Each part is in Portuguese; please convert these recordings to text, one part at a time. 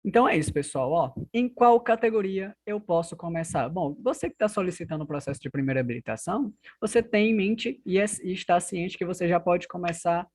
Então é isso, pessoal. Ó, em qual categoria eu posso começar? Bom, você que está solicitando o processo de primeira habilitação, você tem em mente e está ciente que você já pode começar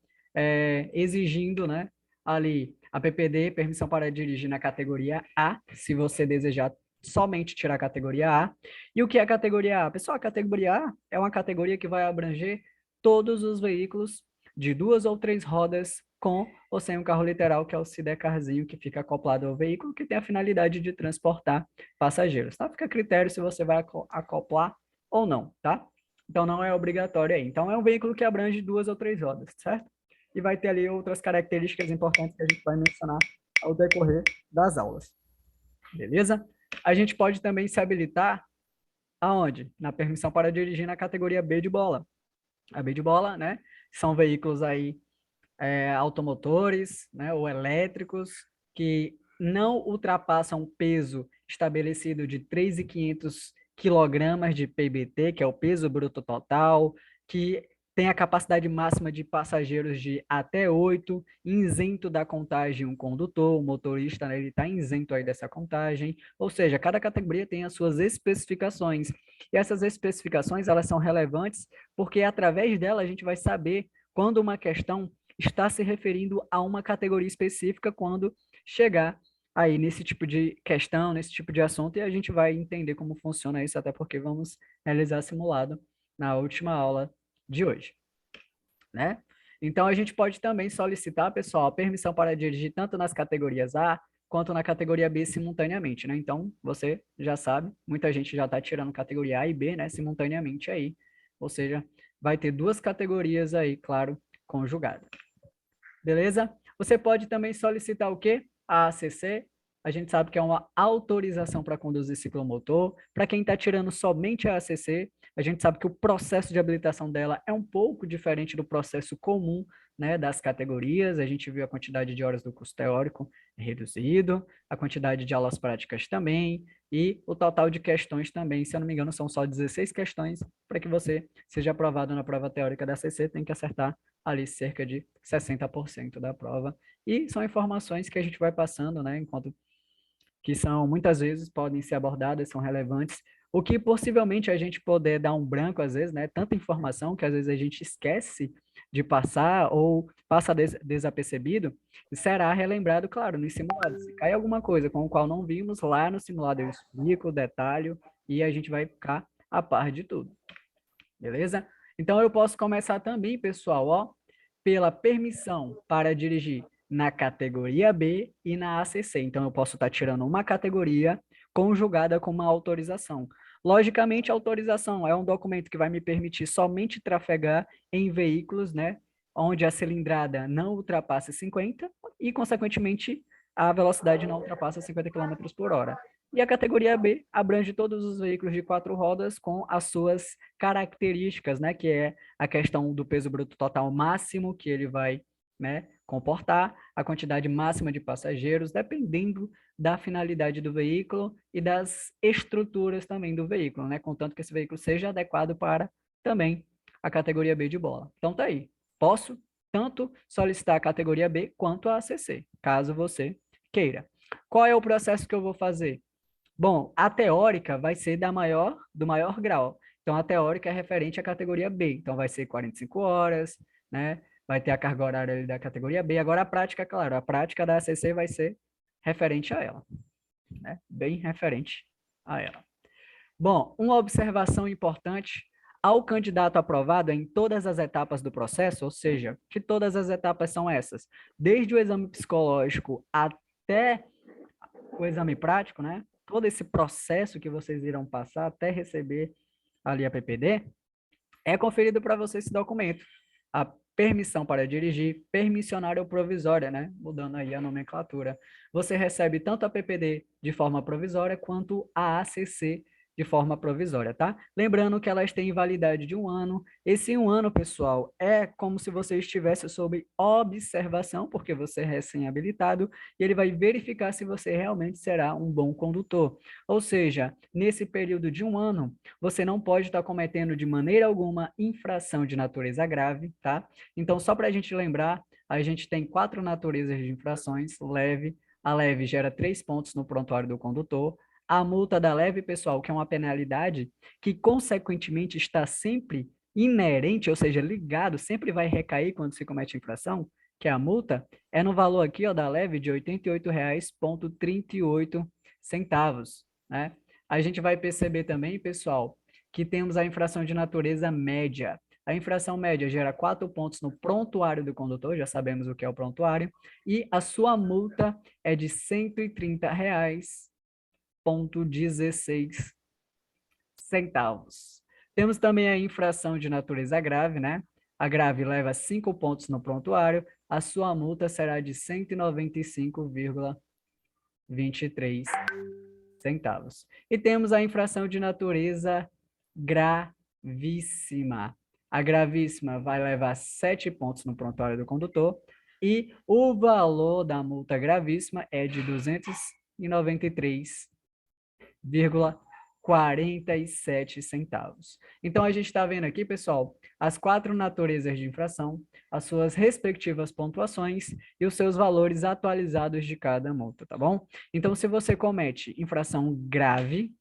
exigindo, né, ali a PPD, permissão para dirigir na categoria A, se você desejar somente tirar a categoria A. E o que é a categoria A? Pessoal, a categoria A é uma categoria que vai abranger todos os veículos de 2 ou 3 rodas com ou sem um carro literal, que é o sidecarzinho que fica acoplado ao veículo, que tem a finalidade de transportar passageiros, tá? Fica a critério se você vai acoplar ou não, tá? Então, não é obrigatório aí. Então, é um veículo que abrange 2 ou 3 rodas, certo? E vai ter ali outras características importantes que a gente vai mencionar ao decorrer das aulas, beleza? A gente pode também se habilitar aonde? Na permissão para dirigir na categoria B de bola. A B de bola, né? São veículos aí automotores, né, ou elétricos, que não ultrapassam o peso estabelecido de 3.500 quilogramas de PBT, que é o peso bruto total, que tem a capacidade máxima de passageiros de até 8, isento da contagem um condutor, o motorista, né, ele está isento aí dessa contagem, ou seja, cada categoria tem as suas especificações, e essas especificações, elas são relevantes porque através dela a gente vai saber quando uma questão está se referindo a uma categoria específica quando chegar aí nesse tipo de questão, nesse tipo de assunto, e a gente vai entender como funciona isso, até porque vamos realizar simulado na última aula de hoje, né? Então, a gente pode também solicitar, pessoal, a permissão para dirigir tanto nas categorias A quanto na categoria B simultaneamente, né? Então, você já sabe, muita gente já está tirando categoria A e B, né, simultaneamente aí, ou seja, vai ter 2 categorias aí, claro, conjugadas. Beleza? Você pode também solicitar o quê? A ACC. A gente sabe que é uma autorização para conduzir ciclomotor. Para quem está tirando somente a ACC, a gente sabe que o processo de habilitação dela é um pouco diferente do processo comum, né, das categorias. A gente viu a quantidade de horas do curso teórico reduzido, a quantidade de aulas práticas também, e o total de questões também. Se eu não me engano, são só 16 questões para que você seja aprovado na prova teórica da ACC, tem que acertar ali cerca de 60% da prova. E são informações que a gente vai passando, né, enquanto que são muitas vezes podem ser abordadas, são relevantes, o que possivelmente a gente poder dar um branco às vezes, né, tanta informação que às vezes a gente esquece de passar ou passa desapercebido, será relembrado, claro, no simulado. Se cai alguma coisa com o qual não vimos, lá no simulado eu explico, detalho, e a gente vai ficar a par de tudo. Beleza? Então, eu posso começar também, pessoal, ó, pela permissão para dirigir na categoria B e na ACC. Então, eu posso estar tirando uma categoria conjugada com uma autorização. Logicamente, a autorização é um documento que vai me permitir somente trafegar em veículos, né, onde a cilindrada não ultrapassa 50 e, consequentemente, a velocidade não ultrapassa 50 quilômetros por hora. E a categoria B abrange todos os veículos de 4 rodas com as suas características, né, que é a questão do peso bruto total máximo que ele vai, né, comportar, a quantidade máxima de passageiros, dependendo da finalidade do veículo e das estruturas também do veículo, né, contanto que esse veículo seja adequado para também a categoria B de bola. Então tá aí. Posso tanto solicitar a categoria B quanto a ACC, caso você queira. Qual é o processo que eu vou fazer? Bom, a teórica vai ser do maior grau. Então, a teórica é referente à categoria B. Então, vai ser 45 horas, né? Vai ter a carga horária ali da categoria B. Agora, a prática, claro, a prática da ACC vai ser referente a ela, né? Bem referente a ela. Bom, uma observação importante ao candidato aprovado em todas as etapas do processo, ou seja, que todas as etapas são essas, desde o exame psicológico até o exame prático, né? Todo esse processo que vocês irão passar até receber ali a PPD, é conferido para você esse documento. A permissão para dirigir, permissionária ou provisória, né? Mudando aí a nomenclatura. Você recebe tanto a PPD de forma provisória quanto a ACC de forma provisória, tá? Lembrando que elas têm validade de 1 ano. Esse 1 ano, pessoal, é como se você estivesse sob observação, porque você é recém-habilitado, e ele vai verificar se você realmente será um bom condutor. Ou seja, nesse período de 1 ano, você não pode estar cometendo de maneira alguma infração de natureza grave, tá? Então, só para a gente lembrar, a gente tem 4 naturezas de infrações: leve, A leve gera 3 pontos no prontuário do condutor. A multa da leve, pessoal, que é uma penalidade que, consequentemente, está sempre inerente, ou seja, ligado, sempre vai recair quando se comete infração, que é a multa, é no valor aqui, ó, da leve de R$ 88,38, né? A gente vai perceber também, pessoal, que temos a infração de natureza média. A infração média gera 4 pontos no prontuário do condutor, já sabemos o que é o prontuário, e a sua multa é de R$ 130,16. Temos também a infração de natureza grave, né? A grave leva 5 pontos no prontuário, a sua multa será de R$ 195,23. E temos a infração de natureza gravíssima. A gravíssima vai levar 7 pontos no prontuário do condutor e o valor da multa gravíssima é de R$ 293,47. Então, a gente está vendo aqui, pessoal, as 4 naturezas de infração, as suas respectivas pontuações e os seus valores atualizados de cada multa, tá bom? Então, se você comete infração grave,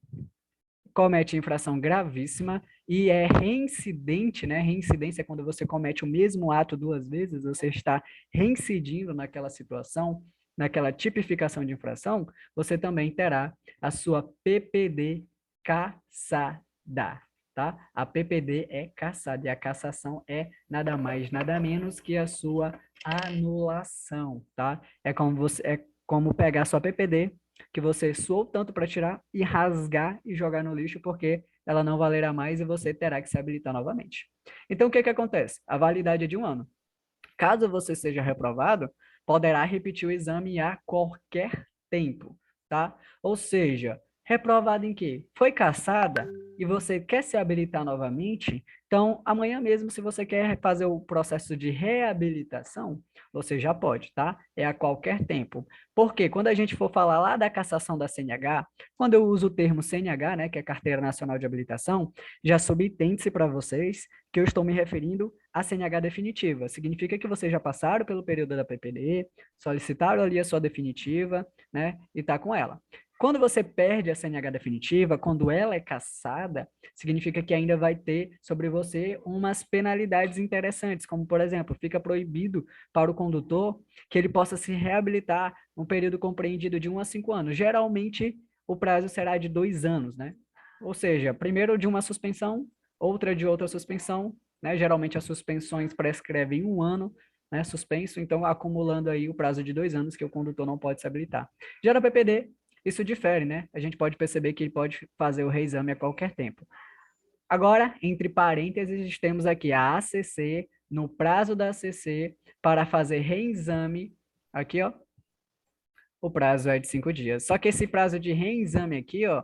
comete infração gravíssima e é reincidente, né? Reincidência é quando você comete o mesmo ato 2 vezes, você está reincidindo naquela situação, naquela tipificação de infração, você também terá a sua PPD cassada, tá? A PPD é cassada e a cassação é nada mais, nada menos que a sua anulação, tá? É como pegar a sua PPD que você suou tanto para tirar e rasgar e jogar no lixo porque ela não valerá mais e você terá que se habilitar novamente. Então, o que acontece? A validade é de 1 ano. Caso você seja reprovado, poderá repetir o exame a qualquer tempo, tá? Ou seja, reprovado em quê? Foi cassada e você quer se habilitar novamente, então amanhã mesmo, se você quer fazer o processo de reabilitação, você já pode, tá? É a qualquer tempo. Porque quando a gente for falar lá da cassação da CNH, quando eu uso o termo CNH, né, que é Carteira Nacional de Habilitação, já subentende-se para vocês que eu estou me referindo à CNH definitiva. Significa que vocês já passaram pelo período da PPD, solicitaram ali a sua definitiva, né, e está com ela. Quando você perde a CNH definitiva, quando ela é cassada, significa que ainda vai ter sobre você umas penalidades interessantes, como, por exemplo, fica proibido para o condutor que ele possa se reabilitar um período compreendido de 1 a 5 anos. Geralmente, o prazo será de 2 anos, né? Ou seja, primeiro de uma suspensão, outra de outra suspensão, né? Geralmente as suspensões prescrevem 1 ano, né? Suspenso, então acumulando aí o prazo de 2 anos que o condutor não pode se habilitar. Já na PPD, isso difere, né? A gente pode perceber que ele pode fazer o reexame a qualquer tempo. Agora, entre parênteses, temos aqui a ACC, no prazo da ACC, para fazer reexame, aqui, ó, o prazo é de 5 dias. Só que esse prazo de reexame aqui, ó,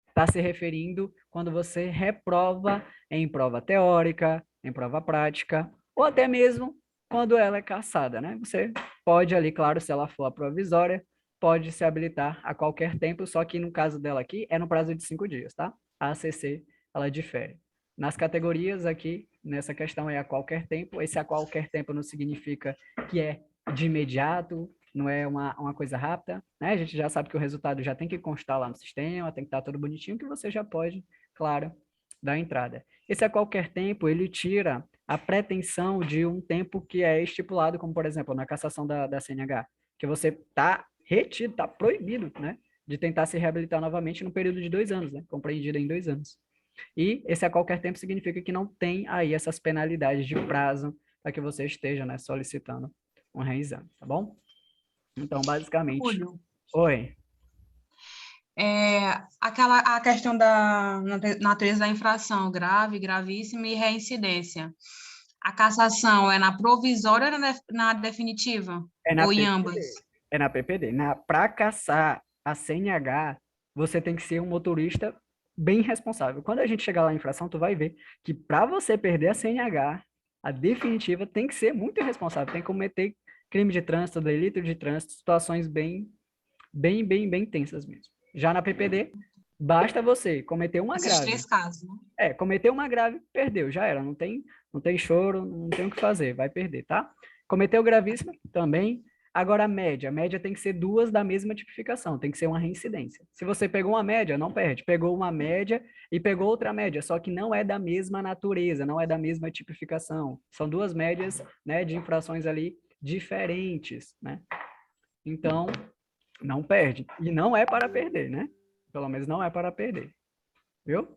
está se referindo quando você reprova em prova teórica, em prova prática, ou até mesmo quando ela é cassada, né? Você pode ali, claro, se ela for a provisória, pode se habilitar a qualquer tempo, só que no caso dela aqui é no prazo de 5 dias, tá? A ACC, ela difere. Nas categorias aqui, nessa questão é a qualquer tempo. Esse a qualquer tempo não significa que é de imediato, não é uma coisa rápida, né? A gente já sabe que o resultado já tem que constar lá no sistema, tem que estar tudo bonitinho, que você já pode, claro, dar entrada. Esse a qualquer tempo, ele tira a pretensão de um tempo que é estipulado, como, por exemplo, na cassação da CNH, que você está retido, está proibido, né? De tentar se reabilitar novamente no período de 2 anos, né? Compreendido em 2 anos. E esse a qualquer tempo significa que não tem aí essas penalidades de prazo para que você esteja, né, solicitando um reexame, tá bom? Então, basicamente, Júlio, oi. a questão da natureza da infração, grave, gravíssima e reincidência. A cassação é na provisória ou na definitiva? É na Ou em PPD. ambas? É na PPD. Para caçar a CNH, você tem que ser um motorista bem responsável. Quando a gente chegar lá em infração, tu vai ver que para você perder a CNH, a definitiva tem que ser muito responsável, tem que cometer crime de trânsito, delito de trânsito, situações bem tensas mesmo. Já na PPD, basta você cometer uma Esses grave. 3 casos, né? Cometeu uma grave, perdeu, já era, não tem choro, não tem o que fazer, vai perder, tá? Cometeu gravíssima, também Agora, a média tem que ser duas da mesma tipificação, tem que ser uma reincidência. Se você pegou uma média, não perde. Pegou uma média e pegou outra média, só que não é da mesma natureza, não é da mesma tipificação. São duas médias, né, de infrações ali diferentes, né? Então, não perde. E não é para perder, né? Pelo menos não é para perder. Viu?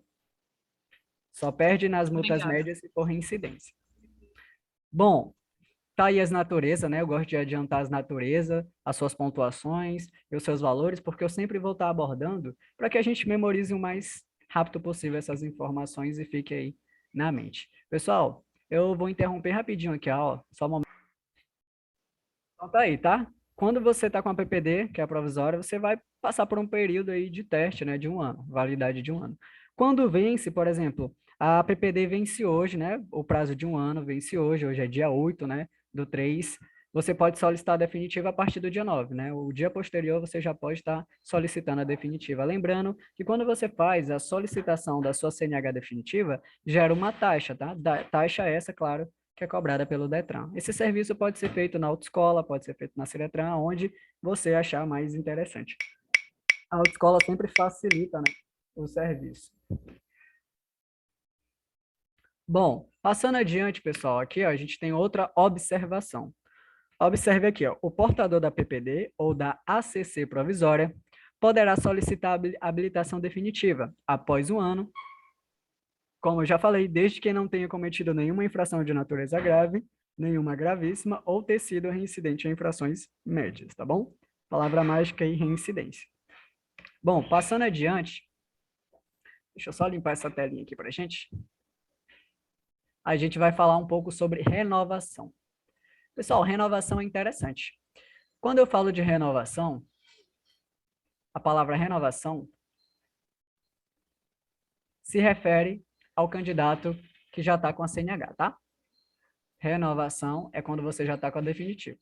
Só perde nas multas Obrigada. médias se for reincidência. Bom, tá aí as naturezas, né? Eu gosto de adiantar as naturezas, as suas pontuações e os seus valores, porque eu sempre vou estar abordando para que a gente memorize o mais rápido possível essas informações e fique aí na mente. Pessoal, eu vou interromper rapidinho aqui a aula, só um momento. Então tá aí, tá? Quando você está com a PPD, que é a provisória, você vai passar por um período aí de teste, né, de um ano, validade de um ano. Quando vence, por exemplo, a PPD vence hoje, né, o prazo de um ano vence hoje, hoje é dia 8, né, do 3, você pode solicitar a definitiva a partir do dia 9, né, o dia posterior você já pode estar solicitando a definitiva. Lembrando que quando você faz a solicitação da sua CNH definitiva, gera uma taxa, tá? Taxa essa, claro, que é cobrada pelo Detran. Esse serviço pode ser feito na autoescola, pode ser feito na Ciretran, onde você achar mais interessante. A autoescola sempre facilita, né, o serviço. Bom, passando adiante, pessoal, aqui ó, a gente tem outra observação. Observe aqui, ó, o portador da PPD ou da ACC provisória poderá solicitar a habilitação definitiva após um ano, como eu já falei, desde que não tenha cometido nenhuma infração de natureza grave, nenhuma gravíssima ou ter sido reincidente em infrações médias, tá bom? Palavra mágica aí, reincidência. Bom, passando adiante, deixa eu só limpar essa telinha aqui pra gente. A gente vai falar um pouco sobre renovação. Pessoal, renovação é interessante. Quando eu falo de renovação, a palavra renovação se refere ao candidato que já está com a CNH, tá? Renovação é quando você já está com a definitiva.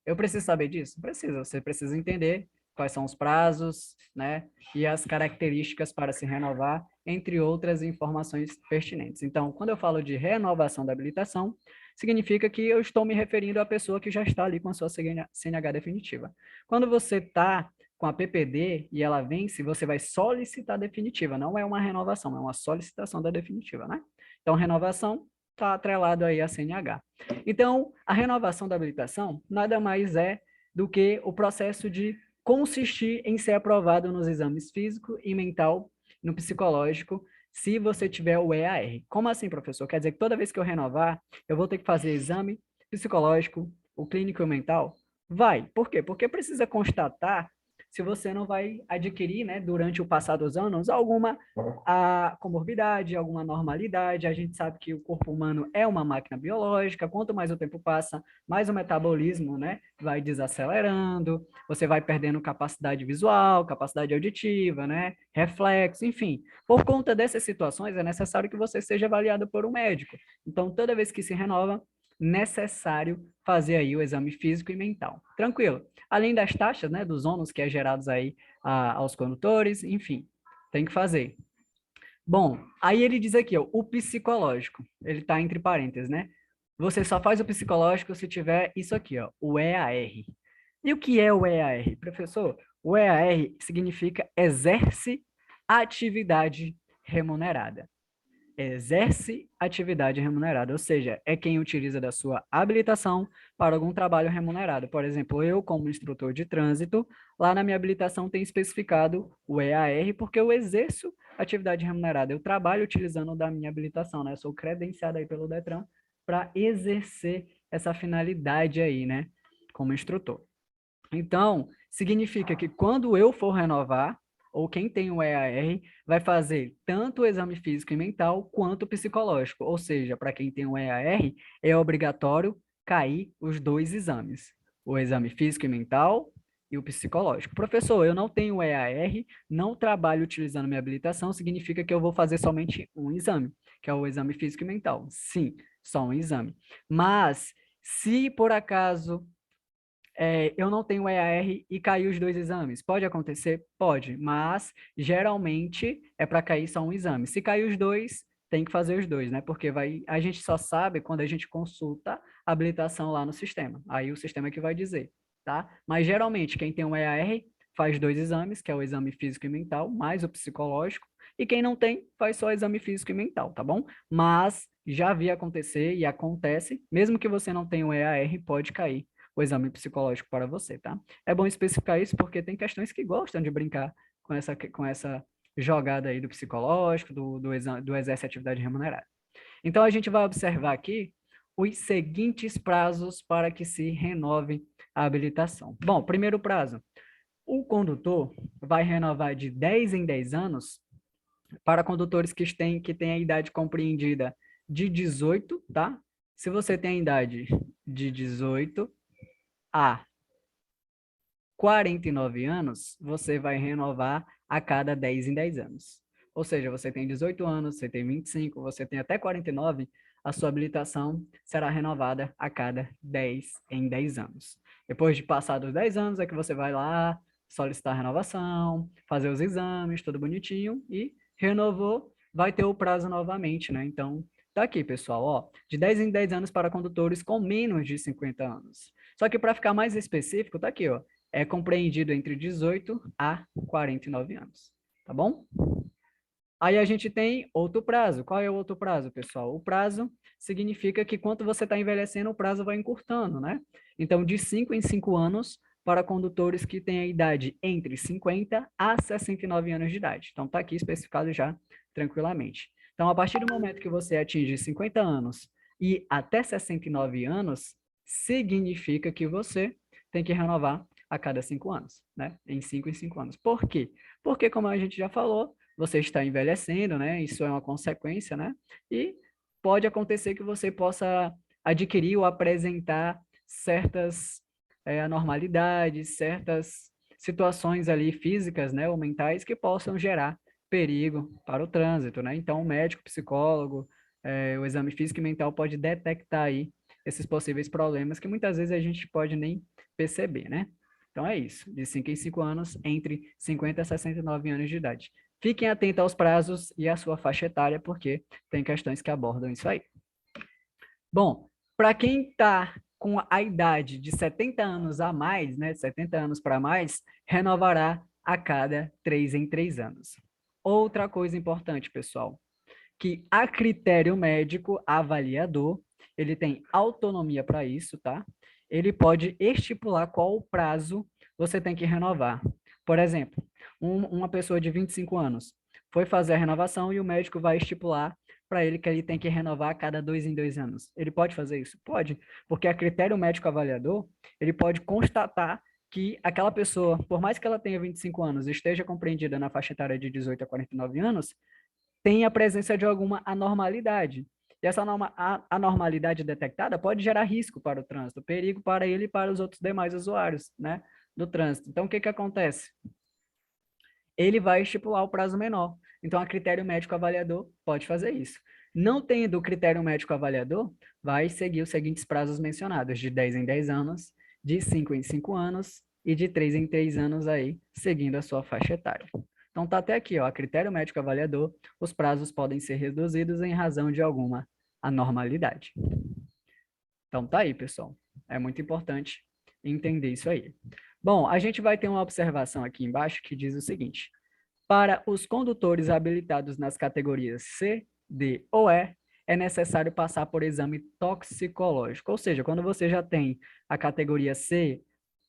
Eu preciso saber disso? Precisa. Você precisa entender quais são os prazos, né? E as características para se renovar, entre outras informações pertinentes. Então, quando eu falo de renovação da habilitação, significa que eu estou me referindo à pessoa que já está ali com a sua CNH definitiva. Quando você está com a PPD e ela vence, você vai solicitar a definitiva. Não é uma renovação, é uma solicitação da definitiva, né? Então, renovação está atrelado aí à CNH. Então, a renovação da habilitação nada mais é do que o processo de consistir em ser aprovado nos exames físico e mental, no psicológico, se você tiver o EAR. Como assim, professor? Quer dizer que toda vez que eu renovar, eu vou ter que fazer exame psicológico, o clínico e o mental? Vai. Por quê? Porque precisa constatar se você não vai adquirir, né, durante o passar dos anos, alguma comorbidade, alguma normalidade. A gente sabe que o corpo humano é uma máquina biológica, quanto mais o tempo passa, mais o metabolismo, né, vai desacelerando, você vai perdendo capacidade visual, capacidade auditiva, né, reflexo, enfim. Por conta dessas situações, é necessário que você seja avaliado por um médico. Então, toda vez que se renova, necessário fazer aí o exame físico e mental. Tranquilo. Além das taxas, né, dos ônus que é gerados aí aos condutores, enfim, tem que fazer. Bom, aí ele diz aqui, ó, o psicológico, ele está entre parênteses, né? Você só faz o psicológico se tiver isso aqui, ó, o EAR. E o que é o EAR, professor? O EAR significa exerce atividade remunerada. Exerce atividade remunerada, ou seja, é quem utiliza da sua habilitação para algum trabalho remunerado. Por exemplo, eu, como instrutor de trânsito, lá na minha habilitação tem especificado o EAR, porque eu exerço atividade remunerada. Eu trabalho utilizando da minha habilitação, né? Eu sou credenciado aí pelo Detran para exercer essa finalidade aí, né? Como instrutor. Então, significa que quando eu for renovar, ou quem tem o EAR, vai fazer tanto o exame físico e mental quanto o psicológico. Ou seja, para quem tem o EAR, é obrigatório cair os dois exames. O exame físico e mental e o psicológico. Professor, eu não tenho EAR, não trabalho utilizando minha habilitação, significa que eu vou fazer somente um exame, que é o exame físico e mental. Sim, só um exame. Mas, se por acaso eu não tenho EAR e cair os dois exames. Pode acontecer? Pode, mas geralmente é para cair só um exame. Se cair os dois, tem que fazer os dois, né? Porque a gente só sabe quando a gente consulta a habilitação lá no sistema. Aí o sistema é que vai dizer. tá? Mas geralmente quem tem um EAR faz 2 exames, que é o exame físico e mental, mais o psicológico, e quem não tem, faz só exame físico e mental, tá bom? Mas já vi acontecer e acontece, mesmo que você não tenha um EAR, pode cair o exame psicológico para você, tá? É bom especificar isso porque tem questões que gostam de brincar com essa jogada aí do psicológico, do exercício de atividade remunerada. Então, a gente vai observar aqui os seguintes prazos para que se renove a habilitação. Bom, primeiro prazo, o condutor vai renovar de 10 em 10 anos para condutores que têm a idade compreendida de 18, tá? Se você tem a idade de 18 a 49 anos, você vai renovar a cada 10 em 10 anos. Ou seja, você tem 18 anos, você tem 25, você tem até 49, a sua habilitação será renovada a cada 10 em 10 anos. Depois de passar dos 10 anos, é que você vai lá solicitar a renovação, fazer os exames, tudo bonitinho, e renovou, vai ter o prazo novamente, né? Então, tá aqui, pessoal, ó, de 10 em 10 anos para condutores com menos de 50 anos. Só que para ficar mais específico, tá aqui, ó, é compreendido entre 18 a 49 anos, tá bom? Aí a gente tem outro prazo. Qual é o outro prazo, pessoal? O prazo significa que quanto você está envelhecendo, o prazo vai encurtando, né? Então, de 5 em 5 anos para condutores que têm a idade entre 50 a 69 anos de idade. Então, está aqui especificado já tranquilamente. Então, a partir do momento que você atinge 50 anos e até 69 anos, significa que você tem que renovar a cada 5 anos, né? Em 5 anos. Por quê? Porque, como a gente já falou, você está envelhecendo, né? Isso é uma consequência, né? E pode acontecer que você possa adquirir ou apresentar certas anormalidades, certas situações ali físicas, né, ou mentais que possam gerar perigo para o trânsito, né? Então, o médico, psicólogo, o exame físico e mental pode detectar aí esses possíveis problemas que muitas vezes a gente pode nem perceber, né? Então é isso, de 5 em 5 anos, entre 50 a 69 anos de idade. Fiquem atentos aos prazos e à sua faixa etária, porque tem questões que abordam isso aí. Bom, para quem está com a idade de 70 anos a mais, né, 70 anos para mais, renovará a cada 3 em 3 anos. Outra coisa importante, pessoal, que a critério médico avaliador, ele tem autonomia para isso, tá? Ele pode estipular qual o prazo você tem que renovar. Por exemplo, uma pessoa de 25 anos foi fazer a renovação e o médico vai estipular para ele que ele tem que renovar a cada 2 em 2 anos. Ele pode fazer isso? Pode, porque a critério médico avaliador, ele pode constatar que aquela pessoa, por mais que ela tenha 25 anos, esteja compreendida na faixa etária de 18 a 49 anos, tem a presença de alguma anormalidade. E essa anormalidade detectada pode gerar risco para o trânsito, perigo para ele e para os outros demais usuários, né, do trânsito. Então, o que acontece? Ele vai estipular o prazo menor. Então, a critério médico avaliador pode fazer isso. Não tendo o critério médico avaliador, vai seguir os seguintes prazos mencionados, de 10 em 10 anos, de 5 em 5 anos e de 3 em 3 anos aí, seguindo a sua faixa etária. Então, tá até aqui, ó, a critério médico avaliador, os prazos podem ser reduzidos em razão de alguma anormalidade. Então, tá aí, pessoal. É muito importante entender isso aí. Bom, a gente vai ter uma observação aqui embaixo que diz o seguinte: para os condutores habilitados nas categorias C, D ou E, é necessário passar por exame toxicológico. Ou seja, quando você já tem a categoria C,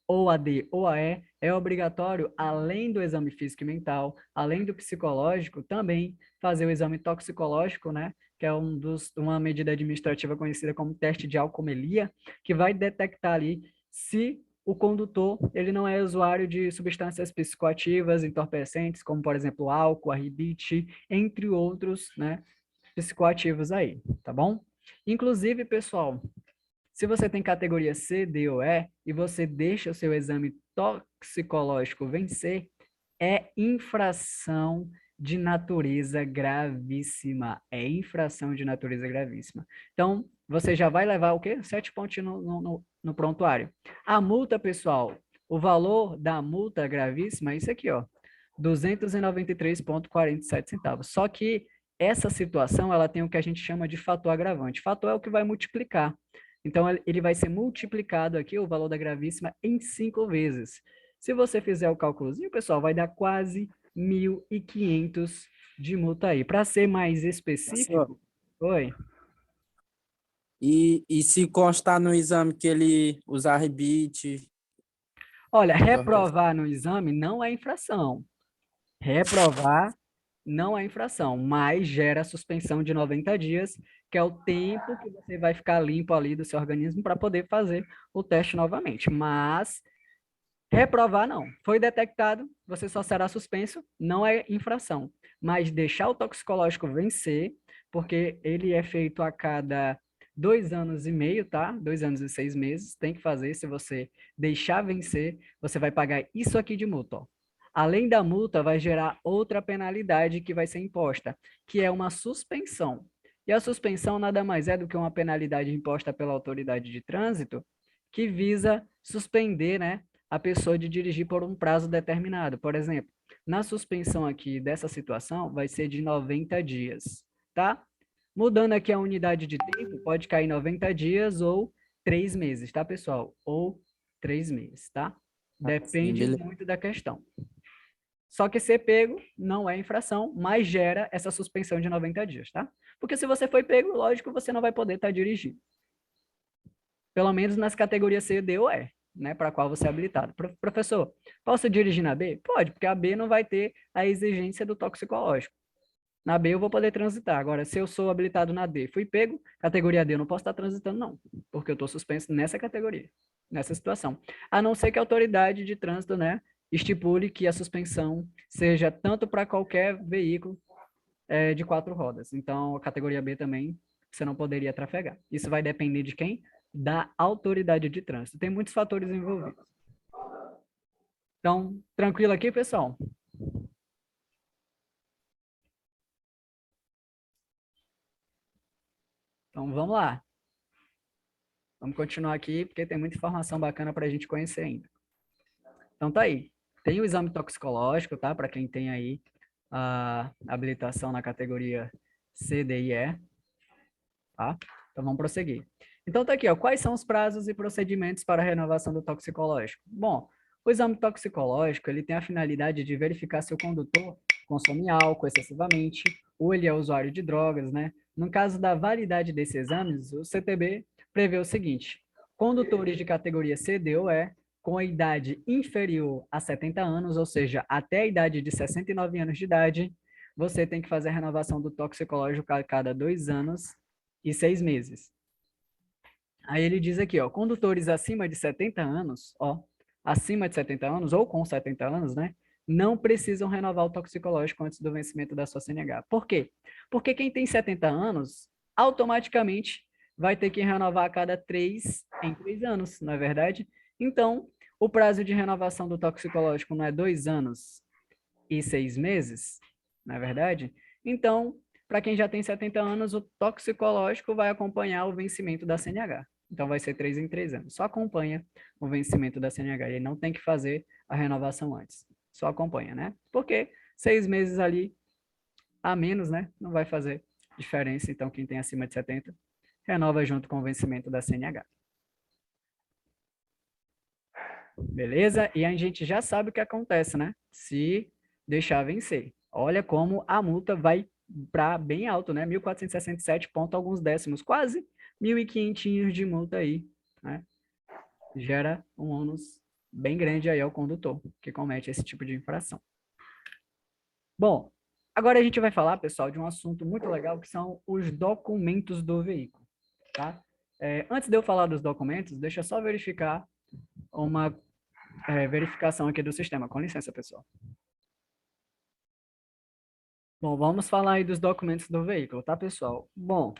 ou a D ou a E, é obrigatório, além do exame físico e mental, além do psicológico, também fazer o exame toxicológico, né? Que é uma medida administrativa conhecida como teste de alcoolemia, que vai detectar ali se o condutor ele não é usuário de substâncias psicoativas, entorpecentes, como, por exemplo, álcool, arbite, entre outros, né, psicoativos aí, tá bom? Inclusive, pessoal, se você tem categoria C, D ou E e você deixa o seu exame toxicológico vencer, é infração de natureza gravíssima. É infração de natureza gravíssima. Então, você já vai levar o quê? 7 pontos no prontuário. A multa, pessoal, o valor da multa gravíssima é isso aqui, ó, R$ 293,47. Só que essa situação, ela tem o que a gente chama de fator agravante. Fator é o que vai multiplicar. Então, ele vai ser multiplicado aqui, o valor da gravíssima, em 5 vezes. Se você fizer o cálculozinho, pessoal, vai dar quase 1.500 de multa aí. Para ser mais específico... Oi? E se constar no exame que ele usar rebite? Olha, reprovar no exame não é infração. Reprovar não é infração, mas gera suspensão de 90 dias, que é o tempo que você vai ficar limpo ali do seu organismo para poder fazer o teste novamente. Mas reprovar não. Foi detectado, você só será suspenso, não é infração. Mas deixar o toxicológico vencer, porque ele é feito a cada 2 anos e meio, tá? 2 anos e 6 meses, tem que fazer. Se você deixar vencer, você vai pagar isso aqui de multa, ó. Além da multa, vai gerar outra penalidade que vai ser imposta, que é uma suspensão. E a suspensão nada mais é do que uma penalidade imposta pela autoridade de trânsito que visa suspender, né, a pessoa de dirigir por um prazo determinado. Por exemplo, na suspensão aqui dessa situação, vai ser de 90 dias, tá? Mudando aqui a unidade de tempo, pode cair 90 dias ou 3 meses, tá, pessoal? Ou 3 meses, tá? Depende muito da questão. Só que ser pego não é infração, mas gera essa suspensão de 90 dias, tá? Porque se você foi pego, lógico, você não vai poder estar dirigindo. Pelo menos nas categorias C, D ou E, né, para a qual você é habilitado. Professor, posso dirigir na B? Pode, porque a B não vai ter a exigência do toxicológico. Na B eu vou poder transitar. Agora, se eu sou habilitado na D, fui pego, categoria D, eu não posso estar transitando, não, porque eu estou suspenso nessa categoria, nessa situação. A não ser que a autoridade de trânsito, né, estipule que a suspensão seja tanto para qualquer veículo de 4 rodas. Então, a categoria B também você não poderia trafegar. Isso vai depender de quem? Da autoridade de trânsito. Tem muitos fatores envolvidos. Então, tranquilo aqui, pessoal? Então, vamos lá. Vamos continuar aqui, porque tem muita informação bacana para a gente conhecer ainda. Então, tá aí. Tem o exame toxicológico, tá? Para quem tem aí a habilitação na categoria C, D e E. Tá? Então, vamos prosseguir. Então, tá aqui, ó. Quais são os prazos e procedimentos para a renovação do toxicológico? Bom, o exame toxicológico, ele tem a finalidade de verificar se o condutor consome álcool excessivamente, ou ele é usuário de drogas, né? No caso da validade desses exames, o CTB prevê o seguinte: condutores de categoria C, D ou E, com a idade inferior a 70 anos, ou seja, até a idade de 69 anos de idade, você tem que fazer a renovação do toxicológico a cada 2 anos e 6 meses. Aí ele diz aqui, ó, condutores acima de 70 anos, ó, acima de 70 anos ou com 70 anos, né, não precisam renovar o toxicológico antes do vencimento da sua CNH. Por quê? Porque quem tem 70 anos, automaticamente vai ter que renovar a cada 3 em 3 anos, não é verdade? Então, o prazo de renovação do toxicológico não é 2 anos e 6 meses, não é verdade? Então, para quem já tem 70 anos, o toxicológico vai acompanhar o vencimento da CNH. Então, vai ser 3 em 3 anos. Só acompanha o vencimento da CNH. Ele não tem que fazer a renovação antes. Só acompanha, né? Porque 6 meses ali a menos, né? Não vai fazer diferença. Então, quem tem acima de 70, renova junto com o vencimento da CNH. Beleza? E a gente já sabe o que acontece, né? Se deixar vencer. Olha como a multa vai para bem alto, né? 1.467 ponto alguns décimos, quase 1.500 de multa aí, né? Gera um ônus bem grande aí ao condutor que comete esse tipo de infração. Bom, agora a gente vai falar, pessoal, de um assunto muito legal que são os documentos do veículo, tá? Antes de eu falar dos documentos, deixa eu só verificar uma verificação aqui do sistema. Com licença, pessoal. Bom, vamos falar aí dos documentos do veículo, tá, pessoal? Bom,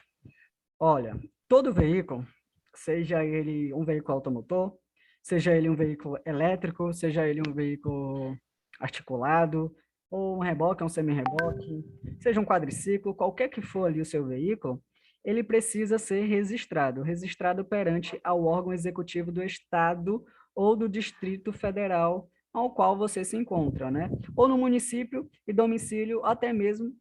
olha, todo veículo, seja ele um veículo automotor, seja ele um veículo elétrico, seja ele um veículo articulado, ou um reboque, um semi-reboque, seja um quadriciclo, qualquer que for ali o seu veículo, ele precisa ser registrado perante ao órgão executivo do Estado ou do Distrito Federal ao qual você se encontra, né? Ou no município e domicílio, até mesmo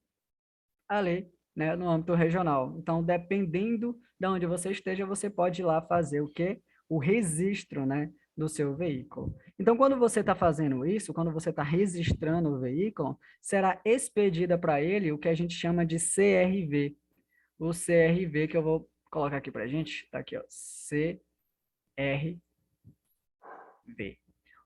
ali né, no âmbito regional. Então, dependendo de onde você esteja, você pode ir lá fazer o quê? O registro, né, do seu veículo. Então, quando você está fazendo isso, quando você está registrando o veículo, será expedida para ele o que a gente chama de CRV. O CRV que eu vou colocar aqui para a gente, está aqui, ó, CRV.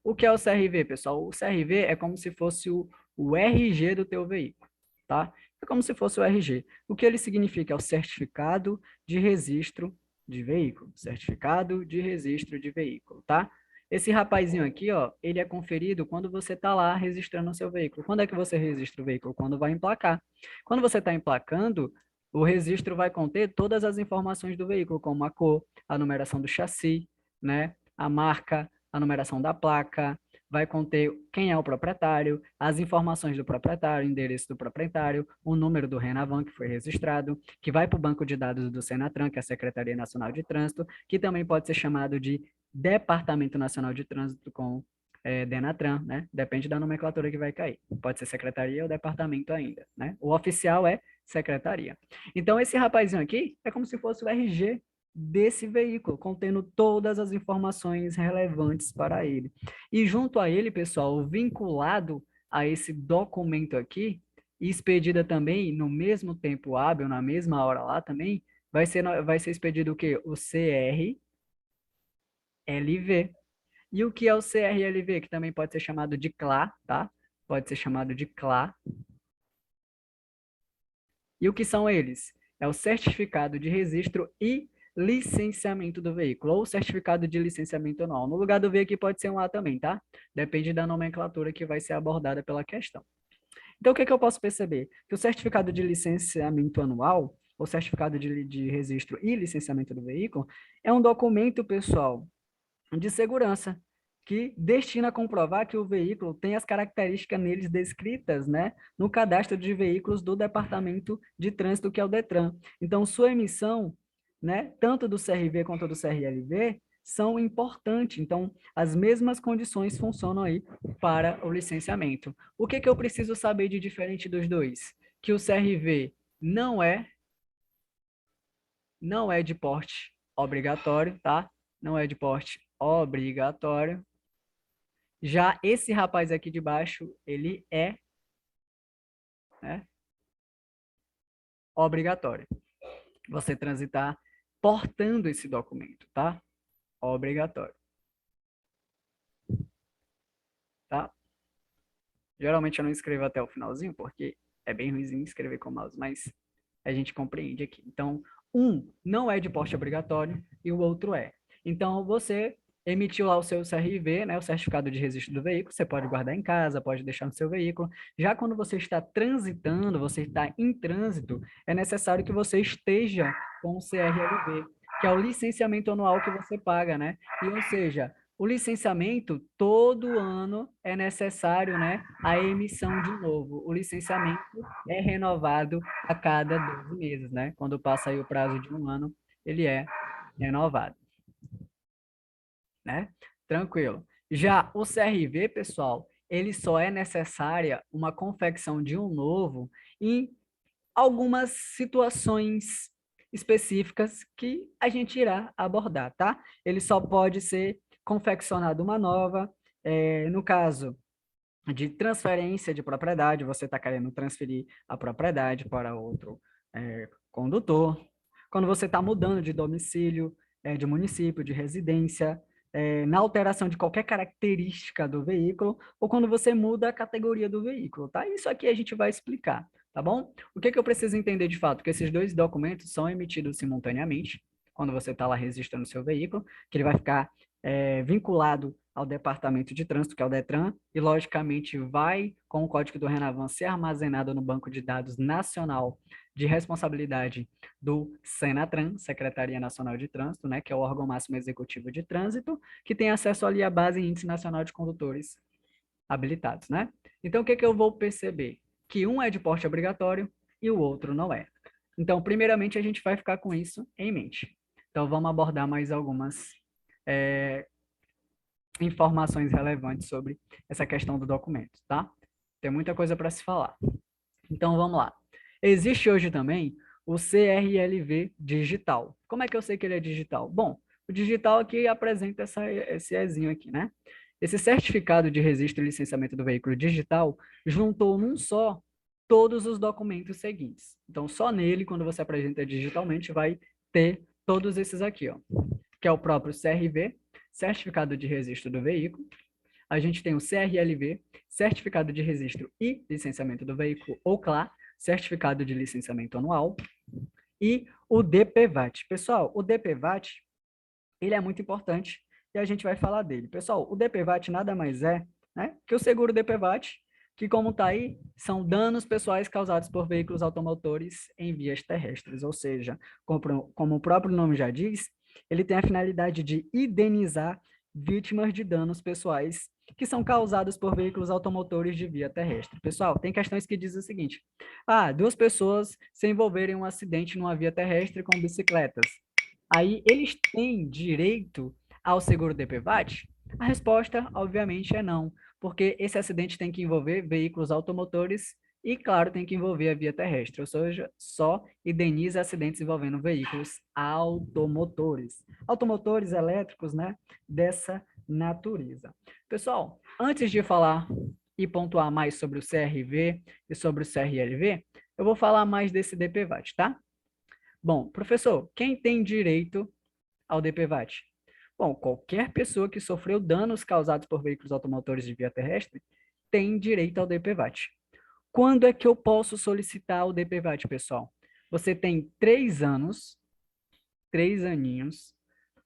O que é o CRV, pessoal? O CRV é como se fosse o RG do teu veículo, tá? É como se fosse o RG. O que ele significa? É o certificado de registro de veículo. Certificado de registro de veículo, tá? Esse rapazinho aqui, ó, ele é conferido quando você está lá registrando o seu veículo. Quando é que você registra o veículo? Quando vai emplacar. Quando você está emplacando, o registro vai conter todas as informações do veículo, como a cor, a numeração do chassi, né? A marca, a numeração da placa, vai conter quem é o proprietário, as informações do proprietário, endereço do proprietário, o número do Renavan que foi registrado, que vai para o banco de dados do Senatran, que é a Secretaria Nacional de Trânsito, que também pode ser chamado de Departamento Nacional de Trânsito com Denatran, né? Depende da nomenclatura que vai cair. Pode ser secretaria ou departamento ainda, né? O oficial é secretaria. Então, esse rapazinho aqui é como se fosse o RG desse veículo, contendo todas as informações relevantes para ele. E junto a ele, pessoal, vinculado a esse documento aqui, e expedida também no mesmo tempo hábil, na mesma hora lá também, vai ser expedido o quê? O CRLV. E o que é o CRLV, que também pode ser chamado de CLA, tá? Pode ser chamado de CLA. E o que são eles? É o certificado de registro e licenciamento do veículo, ou certificado de licenciamento anual. No lugar do V aqui pode ser um A também, tá? Depende da nomenclatura que vai ser abordada pela questão. Então, o que eu posso perceber? Que o certificado de licenciamento anual, ou certificado de registro e licenciamento do veículo, é um documento, pessoal, de segurança, que destina a comprovar que o veículo tem as características neles descritas, né, no cadastro de veículos do Departamento de Trânsito, que é o DETRAN. Então, sua emissão, né, tanto do CRV quanto do CRLV, são importantes. Então, as mesmas condições funcionam aí para o licenciamento. O que eu preciso saber de diferente dos dois? Que o CRV não é de porte obrigatório, tá? Não é de porte obrigatório. Já esse rapaz aqui de baixo, ele é, né, obrigatório. Você transitar portando esse documento, tá? Obrigatório. Tá? Geralmente eu não escrevo até o finalzinho, porque é bem ruimzinho escrever com mouse, mas a gente compreende aqui. Então, um não é de porte obrigatório e o outro é. Então, você emitiu lá o seu CRV, né, o certificado de registro do veículo, você pode guardar em casa, pode deixar no seu veículo. Já quando você está transitando, você está em trânsito, é necessário que você esteja com o CRLV, que é o licenciamento anual que você paga, né? E, ou seja, o licenciamento, todo ano é necessário, né, a emissão de novo. O licenciamento é renovado a cada 12 meses, né? Quando passa aí o prazo de um ano, ele é renovado, né? Tranquilo. Já o CRV, pessoal, ele só é necessária uma confecção de um novo em algumas situações específicas que a gente irá abordar, tá? Ele só pode ser confeccionado uma nova, no caso de transferência de propriedade, você está querendo transferir a propriedade para outro condutor. Quando você está mudando de domicílio, de município, de residência, na alteração de qualquer característica do veículo, ou quando você muda a categoria do veículo, tá? Isso aqui a gente vai explicar, tá bom? O que eu preciso entender de fato? Que esses dois documentos são emitidos simultaneamente, quando você está lá registrando o seu veículo, que ele vai ficar vinculado ao Departamento de Trânsito, que é o DETRAN, e logicamente vai, com o código do Renavan, ser armazenado no Banco de Dados Nacional de Responsabilidade do Senatran, Secretaria Nacional de Trânsito, né, que é o órgão máximo executivo de trânsito, que tem acesso ali à base Índice Nacional de Condutores habilitados, né? Então, o que eu vou perceber? Que um é de porte obrigatório e o outro não é. Então, primeiramente, a gente vai ficar com isso em mente. Então, vamos abordar mais algumas informações relevantes sobre essa questão do documento, tá? Tem muita coisa para se falar. Então, vamos lá. Existe hoje também o CRLV digital. Como é que eu sei que ele é digital? Bom, o digital aqui apresenta esse Ezinho aqui, né? Esse certificado de registro e licenciamento do veículo digital juntou num só todos os documentos seguintes. Então, só nele, quando você apresenta digitalmente, vai ter todos esses aqui, ó, que é o próprio CRV, Certificado de Registro do Veículo. A gente tem o CRLV, Certificado de Registro e Licenciamento do Veículo, ou CLA, Certificado de Licenciamento Anual, e o DPVAT. Pessoal, o DPVAT, ele é muito importante e a gente vai falar dele. Pessoal, o DPVAT nada mais é, né, que o seguro DPVAT, que como está aí, são danos pessoais causados por veículos automotores em vias terrestres, ou seja, como o próprio nome já diz, ele tem a finalidade de indenizar vítimas de danos pessoais que são causados por veículos automotores de via terrestre. Pessoal, tem questões que dizem o seguinte: duas pessoas se envolverem em um acidente numa via terrestre com bicicletas. Aí, eles têm direito ao seguro DPVAT? A resposta, obviamente, é não, porque esse acidente tem que envolver veículos automotores e, claro, tem que envolver a via terrestre, ou seja, só indeniza acidentes envolvendo veículos automotores. Automotores elétricos, né, dessa natureza. Pessoal, antes de falar e pontuar mais sobre o CRV e sobre o CRLV, eu vou falar mais desse DPVAT, tá? Bom, professor, quem tem direito ao DPVAT? Bom, qualquer pessoa que sofreu danos causados por veículos automotores de via terrestre tem direito ao DPVAT. Quando é que eu posso solicitar o DPVAT, pessoal? Você tem 3 anos, 3 aninhos,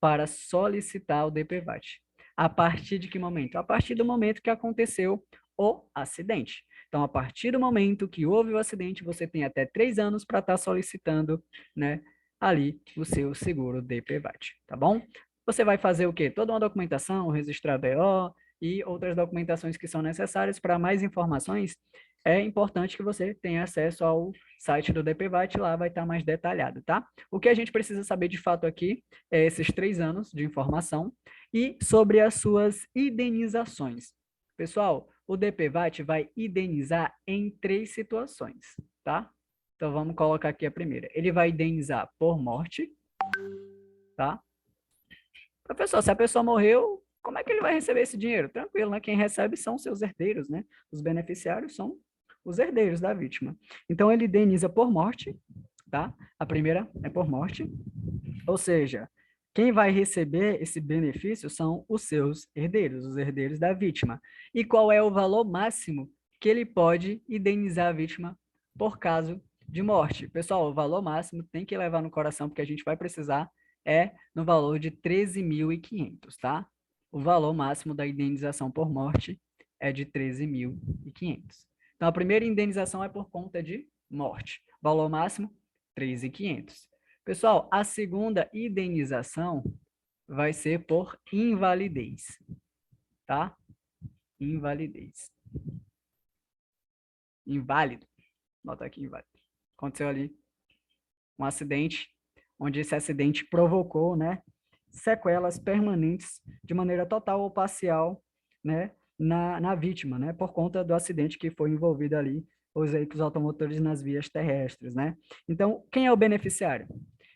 para solicitar o DPVAT. A partir de que momento? A partir do momento que aconteceu o acidente. Então, a partir do momento que houve o acidente, você tem até 3 anos para estar solicitando, né, ali o seu seguro DPVAT, tá bom? Você vai fazer o quê? Toda uma documentação, registrar BO e outras documentações que são necessárias. Para mais informações, é importante que você tenha acesso ao site do DPVAT, lá vai estar mais detalhado, tá? O que a gente precisa saber de fato aqui é esses 3 anos de informação e sobre as suas indenizações. Pessoal, o DPVAT vai indenizar em 3 situações, tá? Então, vamos colocar aqui a primeira. Ele vai indenizar por morte, tá? Professor, se a pessoa morreu, como é que ele vai receber esse dinheiro? Tranquilo, né? Quem recebe são seus herdeiros, né? Os beneficiários são os herdeiros da vítima. Então, ele indeniza por morte, tá? A primeira é por morte. Ou seja, quem vai receber esse benefício são os seus herdeiros, os herdeiros da vítima. E qual é o valor máximo que ele pode indenizar a vítima por caso de morte? Pessoal, o valor máximo tem que levar no coração, porque a gente vai precisar, é no valor de 13.500, tá? O valor máximo da indenização por morte é de 13.500. Então, a primeira indenização é por conta de morte. Valor máximo, 3.500. Pessoal, a segunda indenização vai ser por invalidez, tá? Invalidez. Inválido. Bota aqui inválido. Aconteceu ali um acidente, onde esse acidente provocou, né, sequelas permanentes de maneira total ou parcial, né, na vítima, né, por conta do acidente que foi envolvido ali os veículos automotores nas vias terrestres, né? Então, quem é o beneficiário?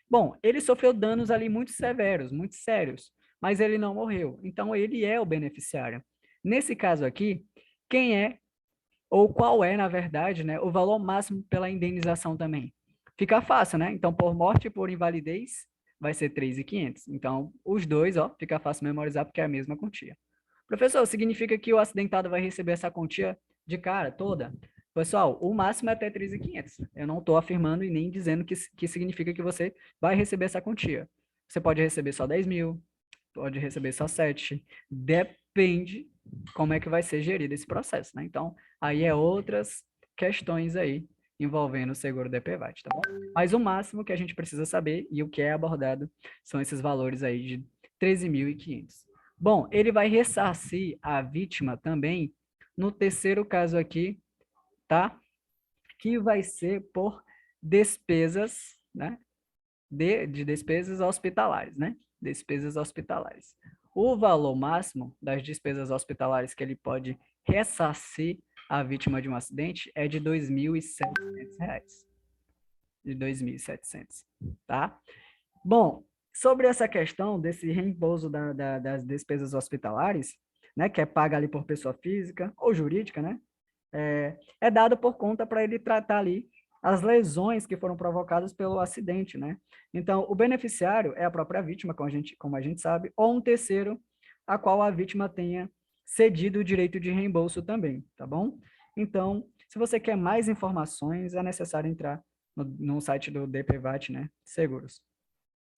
Bom, ele sofreu danos ali muito severos, muito sérios, mas ele não morreu. Então, ele é o beneficiário. Nesse caso aqui, quem é, ou qual é, na verdade, né, o valor máximo pela indenização também? Fica fácil, né? Então, por morte e por invalidez, vai ser 3.500. Então, os dois, ó, fica fácil memorizar porque é a mesma quantia. Professor, significa que o acidentado vai receber essa quantia de cara toda? Pessoal, o máximo é até 3.500. Eu não estou afirmando e nem dizendo que significa que você vai receber essa quantia. Você pode receber só 10 mil, pode receber só 7. Depende como é que vai ser gerido esse processo, né? Então, aí é outras questões aí envolvendo o seguro DPVAT, tá bom? Mas o máximo que a gente precisa saber e o que é abordado são esses valores aí de 13.500. Bom, ele vai ressarcir a vítima também no terceiro caso aqui, tá? Que vai ser por despesas, né? De despesas hospitalares, né? Despesas hospitalares. O valor máximo das despesas hospitalares que ele pode ressarcir a vítima de um acidente é de R$ 2.700. de 2.700, tá? Bom, sobre essa questão desse reembolso das despesas hospitalares, né, que é paga ali por pessoa física ou jurídica, né, é dado por conta para ele tratar ali as lesões que foram provocadas pelo acidente, né? Então, o beneficiário é a própria vítima, como a gente sabe, ou um terceiro a qual a vítima tenha cedido o direito de reembolso também, tá bom? Então, se você quer mais informações, é necessário entrar no site do DPVAT, né? Seguros.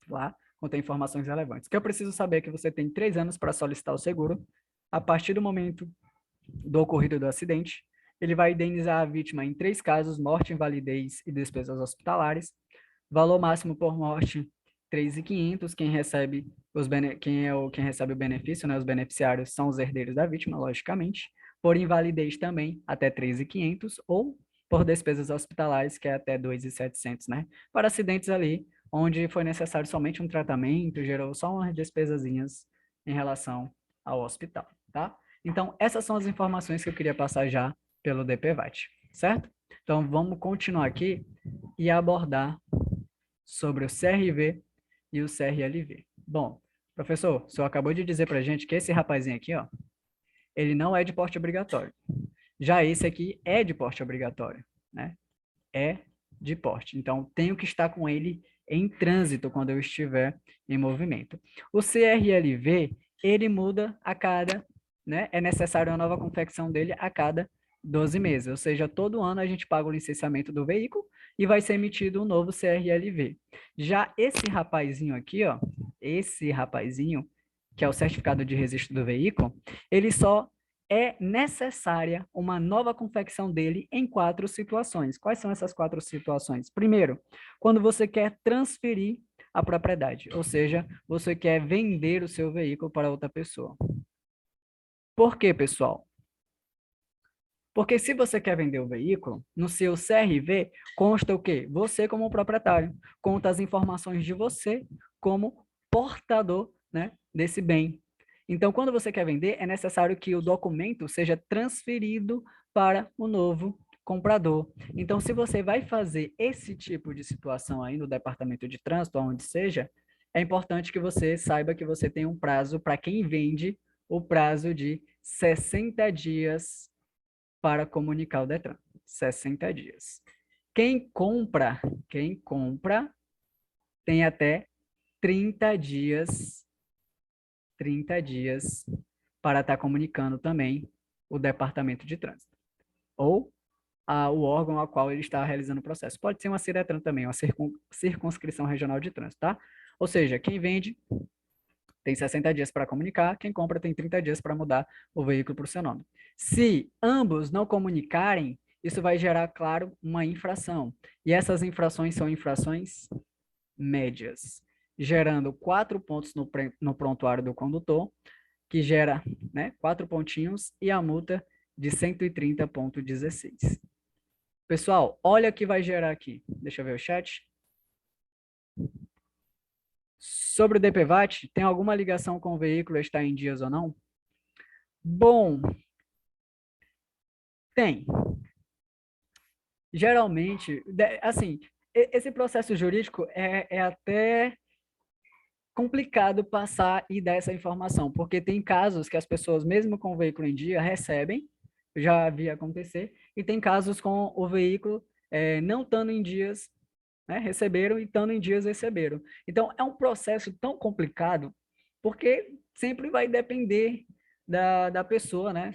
Lá contém informações relevantes. O que eu preciso saber é que você tem 3 anos para solicitar o seguro. A partir do momento do ocorrido do acidente, ele vai indenizar a vítima em 3 casos: morte, invalidez e despesas hospitalares. Valor máximo por morte, 3.500. Quem recebe quem recebe o benefício, né? Os beneficiários são os herdeiros da vítima, logicamente. Por invalidez também, até 3.500, ou por despesas hospitalares, que é até 2.700, né? Para acidentes ali, onde foi necessário somente um tratamento, gerou só umas despesazinhas em relação ao hospital, tá? Então, essas são as informações que eu queria passar já pelo DPVAT, certo? Então, vamos continuar aqui e abordar sobre o CRV e o CRLV. Bom, professor, o senhor acabou de dizer para a gente que esse rapazinho aqui, ó, ele não é de porte obrigatório. Já esse aqui é de porte obrigatório, né? É de porte. Então, tenho que estar com ele em trânsito quando eu estiver em movimento. O CRLV, ele muda a cada, né? É necessário uma nova confecção dele a cada 12 meses, ou seja, todo ano a gente paga o licenciamento do veículo e vai ser emitido um novo CRLV. Já esse rapazinho aqui, ó, esse rapazinho, que é o certificado de registro do veículo, ele só é necessária uma nova confecção dele em 4 situações. Quais são essas 4 situações? Primeiro, quando você quer transferir a propriedade, ou seja, você quer vender o seu veículo para outra pessoa. Por quê, pessoal? Porque se você quer vender o veículo, no seu CRV consta o quê? Você como proprietário, conta as informações de você como portador, né, desse bem. Então, quando você quer vender, é necessário que o documento seja transferido para o novo comprador. Então, se você vai fazer esse tipo de situação aí no departamento de trânsito, onde seja, é importante que você saiba que você tem um prazo para quem vende, o prazo de 60 dias para comunicar o Detran. 60 dias. Quem compra tem até 30 dias para estar comunicando também o departamento de trânsito, ou o órgão ao qual ele está realizando o processo. Pode ser uma CIRETRAN também, uma circunscrição regional de trânsito, tá? Ou seja, quem vende tem 60 dias para comunicar, quem compra tem 30 dias para mudar o veículo para o seu nome. Se ambos não comunicarem, isso vai gerar, claro, uma infração. E essas infrações são infrações médias, gerando 4 pontos no prontuário do condutor, que gera, né, 4 pontinhos, e a multa de 130,16. Pessoal, olha o que vai gerar aqui. Deixa eu ver o chat. Sobre o DPVAT, tem alguma ligação com o veículo estar em dias ou não? Bom, tem. Geralmente, assim, esse processo jurídico é até complicado passar e dar essa informação, porque tem casos que as pessoas, mesmo com o veículo em dia, recebem, já vi acontecer, e tem casos com o veículo não estando em dias, né, receberam, e estando em dias receberam. Então, é um processo tão complicado, porque sempre vai depender da pessoa, né,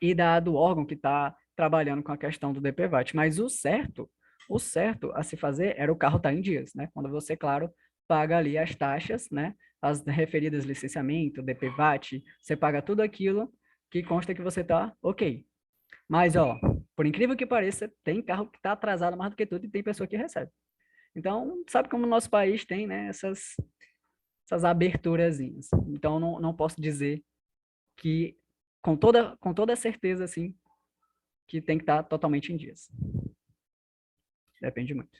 e do órgão que está trabalhando com a questão do DPVAT. Mas o certo a se fazer era o carro estar em dias, né? Quando você, claro, paga ali as taxas, né? As referidas licenciamento, DPVAT, você paga tudo aquilo que consta que você está ok. Mas, ó, por incrível que pareça, tem carro que está atrasado mais do que tudo e tem pessoa que recebe. Então, sabe como o nosso país tem, né, essas aberturazinhas. Então, não posso dizer que com toda certeza, assim, que tem que estar totalmente em dias. Depende muito.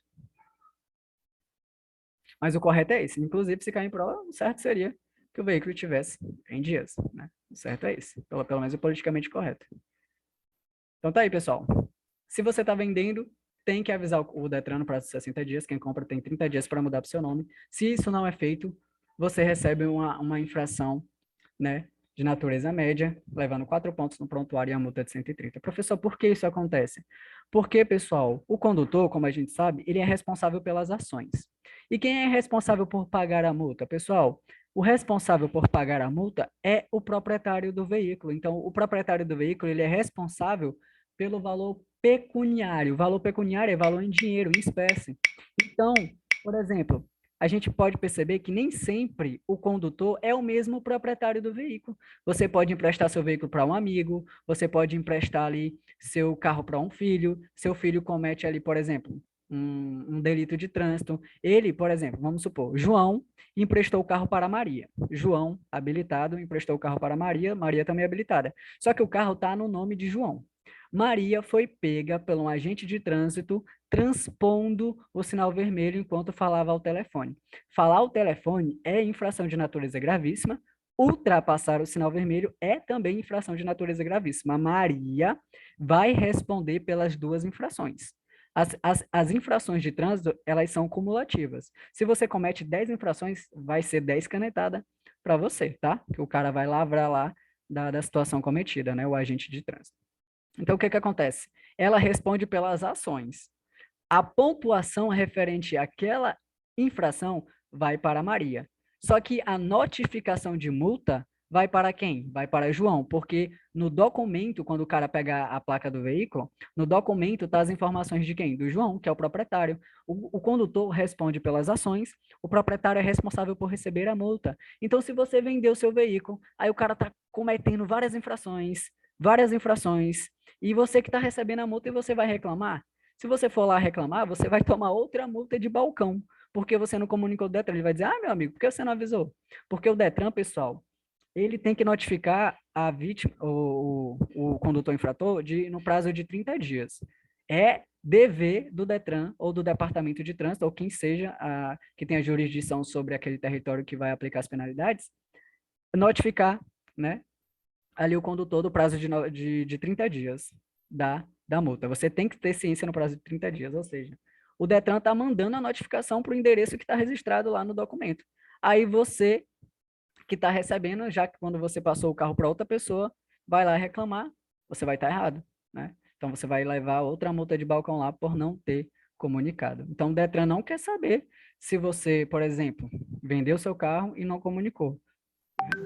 Mas o correto é esse. Inclusive, se cair em prova, o certo seria que o veículo estivesse em dias, né? O certo é esse. Pelo menos o politicamente correto. Então tá aí, pessoal. Se você está vendendo, tem que avisar o Detran no prazo de 60 dias. Quem compra tem 30 dias para mudar para o seu nome. Se isso não é feito, você recebe uma infração, né, de natureza média, levando 4 pontos no prontuário e a multa de 130. Professor, por que isso acontece? Porque, pessoal, o condutor, como a gente sabe, ele é responsável pelas ações. E quem é responsável por pagar a multa? Pessoal, o responsável por pagar a multa é o proprietário do veículo. Então, o proprietário do veículo, ele é responsável pelo valor pecuniário. O valor pecuniário é valor em dinheiro, em espécie. Então, por exemplo, a gente pode perceber que nem sempre o condutor é o mesmo proprietário do veículo. Você pode emprestar seu veículo para um amigo, você pode emprestar ali seu carro para um filho, seu filho comete ali, por exemplo, um delito de trânsito. Ele, por exemplo, vamos supor, João emprestou o carro para Maria. João, habilitado, emprestou o carro para Maria, Maria também é habilitada. Só que o carro está no nome de João. Maria foi pega por um agente de trânsito transpondo o sinal vermelho enquanto falava ao telefone. Falar ao telefone é infração de natureza gravíssima, ultrapassar o sinal vermelho é também infração de natureza gravíssima. Maria vai responder pelas duas infrações. As infrações de trânsito, elas são cumulativas. Se você comete 10 infrações, vai ser 10 canetada para você, tá? Que o cara vai lavrar lá da situação cometida, né? O agente de trânsito. Então, o que acontece? Ela responde pelas ações. A pontuação referente àquela infração vai para Maria. Só que a notificação de multa vai para quem? Vai para João, porque no documento, quando o cara pega a placa do veículo, no documento tá as informações de quem? Do João, que é o proprietário. O condutor responde pelas ações, o proprietário é responsável por receber a multa. Então, se você vendeu o seu veículo, aí o cara está cometendo várias infrações, e você que está recebendo a multa e você vai reclamar, se você for lá reclamar, você vai tomar outra multa de balcão, porque você não comunicou o Detran. Ele vai dizer, meu amigo, por que você não avisou? Porque o Detran, pessoal, ele tem que notificar a vítima, o condutor infrator, no prazo de 30 dias. É dever do Detran ou do Departamento de Trânsito, ou quem seja que tem a jurisdição sobre aquele território que vai aplicar as penalidades, notificar, né, ali o condutor do prazo de 30 dias da multa. Você tem que ter ciência no prazo de 30 dias, ou seja, o Detran está mandando a notificação para o endereço que está registrado lá no documento. Aí você que está recebendo, já que quando você passou o carro para outra pessoa, vai lá reclamar, você vai estar errado, né? Então você vai levar outra multa de balcão lá por não ter comunicado. Então o Detran não quer saber se você, por exemplo, vendeu seu carro e não comunicou.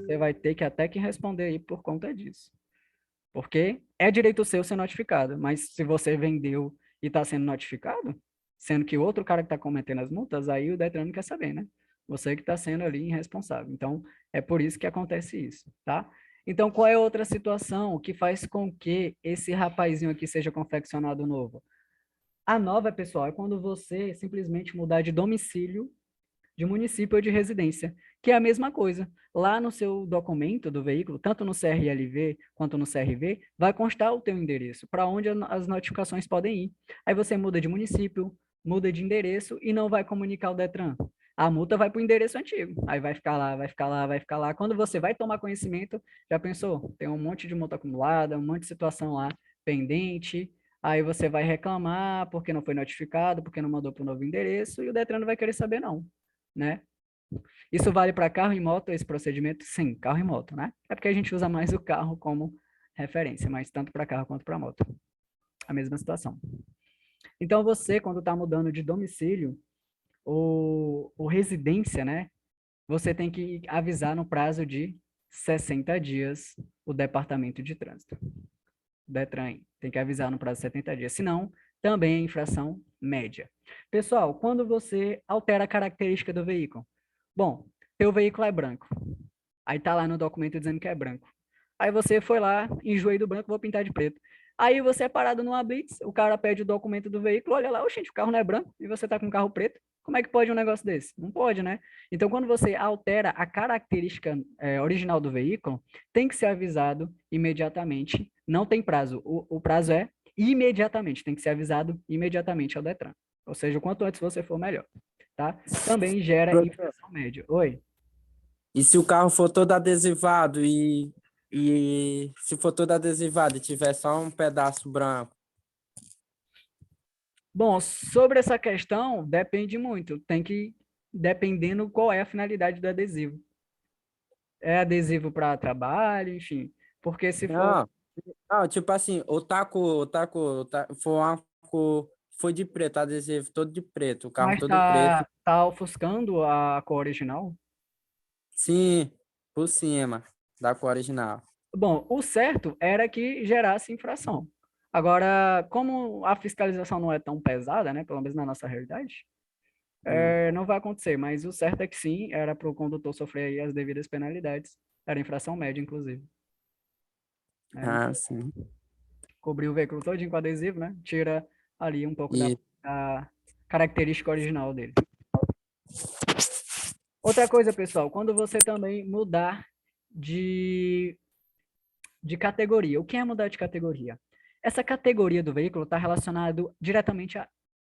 Você vai ter que até que responder aí por conta disso. Porque é direito seu ser notificado, mas se você vendeu e está sendo notificado, sendo que o outro cara que está cometendo as multas, aí o Detran não quer saber, né? Você que está sendo ali irresponsável. Então, é por isso que acontece isso, tá? Então, qual é outra situação que faz com que esse rapazinho aqui seja confeccionado novo? A nova, pessoal, é quando você simplesmente mudar de domicílio, de município ou de residência, que é a mesma coisa. Lá no seu documento do veículo, tanto no CRLV quanto no CRV, vai constar o teu endereço, para onde as notificações podem ir. Aí você muda de município, muda de endereço e não vai comunicar o Detran. A multa vai para o endereço antigo. Aí vai ficar lá, vai ficar lá, vai ficar lá. Quando você vai tomar conhecimento, já pensou? Tem um monte de multa acumulada, um monte de situação lá pendente. Aí você vai reclamar porque não foi notificado, porque não mandou para o novo endereço, e o Detran não vai querer saber, não, né? Isso vale para carro e moto, esse procedimento? Sim, carro e moto, né? É porque a gente usa mais o carro como referência, mas tanto para carro quanto para moto. A mesma situação. Então, você, quando está mudando de domicílio ou residência, né? Você tem que avisar no prazo de 60 dias o Departamento de Trânsito. Detran tem que avisar no prazo de 70 dias, senão também é infração média. Pessoal, quando você altera a característica do veículo, bom, teu veículo é branco, aí tá lá no documento dizendo que é branco. Aí você foi lá, enjoei do branco, vou pintar de preto. Aí você é parado numa blitz, o cara pede o documento do veículo, olha lá, oxente, o carro não é branco e você tá com um carro preto. Como é que pode um negócio desse? Não pode, né? Então, quando você altera a característica original do veículo, tem que ser avisado imediatamente. Não tem prazo. O prazo é imediatamente. Tem que ser avisado imediatamente ao Detran. Ou seja, o quanto antes você for, melhor. Tá? Também gera infração média. Oi? E se o carro for todo adesivado e se for todo adesivado e tiver só um pedaço branco? Bom, sobre essa questão, depende muito. Tem que, dependendo qual é a finalidade do adesivo. É adesivo para trabalho, enfim. Porque se for, Não, não, tipo assim, foi uma cor, foi de preto, adesivo todo de preto, o carro mas todo preto. tá ofuscando a cor original. Sim, por cima da cor original. Bom, o certo era que gerasse infração. Agora, como a fiscalização não é tão pesada, né, pelo menos na nossa realidade, Hum. não vai acontecer. Mas o certo é que sim, era para o condutor sofrer aí as devidas penalidades. Era infração média, inclusive. Era Ah, sim. cobrir o veículo todinho com adesivo, né? Tira ali um pouco E da característica original dele. Outra coisa, pessoal, quando você também mudar de, de categoria. O que é mudar de categoria? Essa categoria do veículo está relacionado diretamente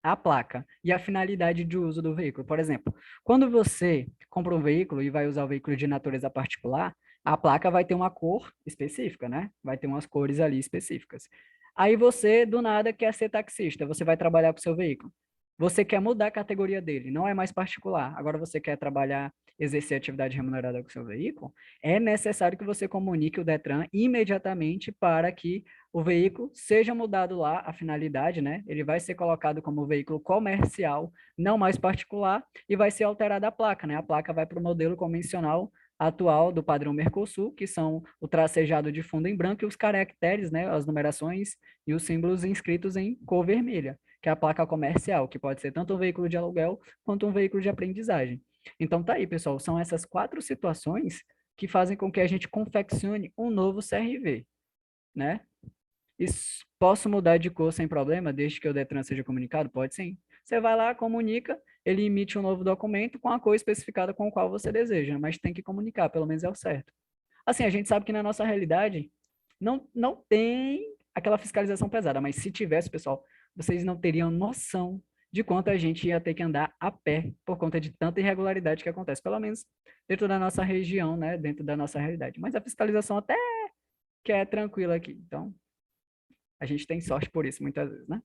à placa e à finalidade de uso do veículo. Por exemplo, quando você compra um veículo e vai usar o veículo de natureza particular, a placa vai ter uma cor específica, né? Vai ter umas cores ali específicas. Aí você, do nada, quer ser taxista, você vai trabalhar com o seu veículo. Você quer mudar a categoria dele, não é mais particular. Agora você quer trabalhar, exercer atividade remunerada com o seu veículo, é necessário que você comunique o Detran imediatamente para que o veículo seja mudado lá, a finalidade, né? Ele vai ser colocado como veículo comercial, não mais particular, e vai ser alterada a placa, né? A placa vai para o modelo convencional atual do padrão Mercosul, que são o tracejado de fundo em branco e os caracteres, né? As numerações e os símbolos inscritos em cor vermelha, que é a placa comercial, que pode ser tanto um veículo de aluguel quanto um veículo de aprendizagem. Então tá aí, pessoal, são essas 4 situações que fazem com que a gente confeccione um novo CRV, né? Posso mudar de cor sem problema, desde que o Detran seja comunicado? Pode sim. Você vai lá, comunica, ele emite um novo documento com a cor especificada com a qual você deseja, mas tem que comunicar, pelo menos é o certo. Assim, a gente sabe que na nossa realidade não tem aquela fiscalização pesada, mas se tivesse, pessoal, vocês não teriam noção de quanto a gente ia ter que andar a pé por conta de tanta irregularidade que acontece, pelo menos dentro da nossa região, né, dentro da nossa realidade. Mas a fiscalização até que é tranquila aqui. Então, a gente tem sorte por isso muitas vezes, né?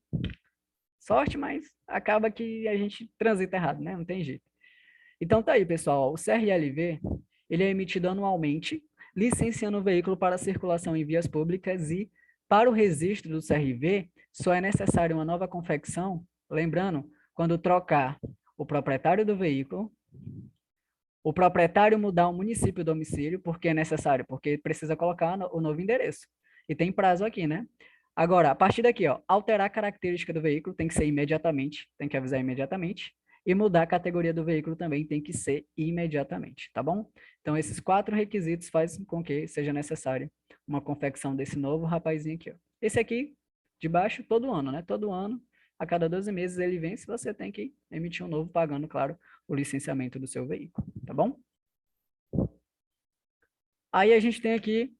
Sorte, mas acaba que a gente transita errado, né? Não tem jeito. Então tá aí, pessoal. O CRLV, ele é emitido anualmente, licenciando o veículo para circulação em vias públicas e, para o registro do CRV, só é necessário uma nova confecção, lembrando, quando trocar o proprietário do veículo, o proprietário mudar o município e domicílio, porque é necessário, porque precisa colocar o novo endereço. E tem prazo aqui, né? Agora, a partir daqui, ó, alterar a característica do veículo tem que ser imediatamente, tem que avisar imediatamente. E mudar a categoria do veículo também tem que ser imediatamente, tá bom? Então, esses 4 requisitos fazem com que seja necessário uma confecção desse novo rapazinho aqui, ó. Esse aqui, de baixo, todo ano, né? Todo ano, a cada 12 meses ele vence, você tem que emitir um novo, pagando, claro, o licenciamento do seu veículo, tá bom? Aí a gente tem aqui,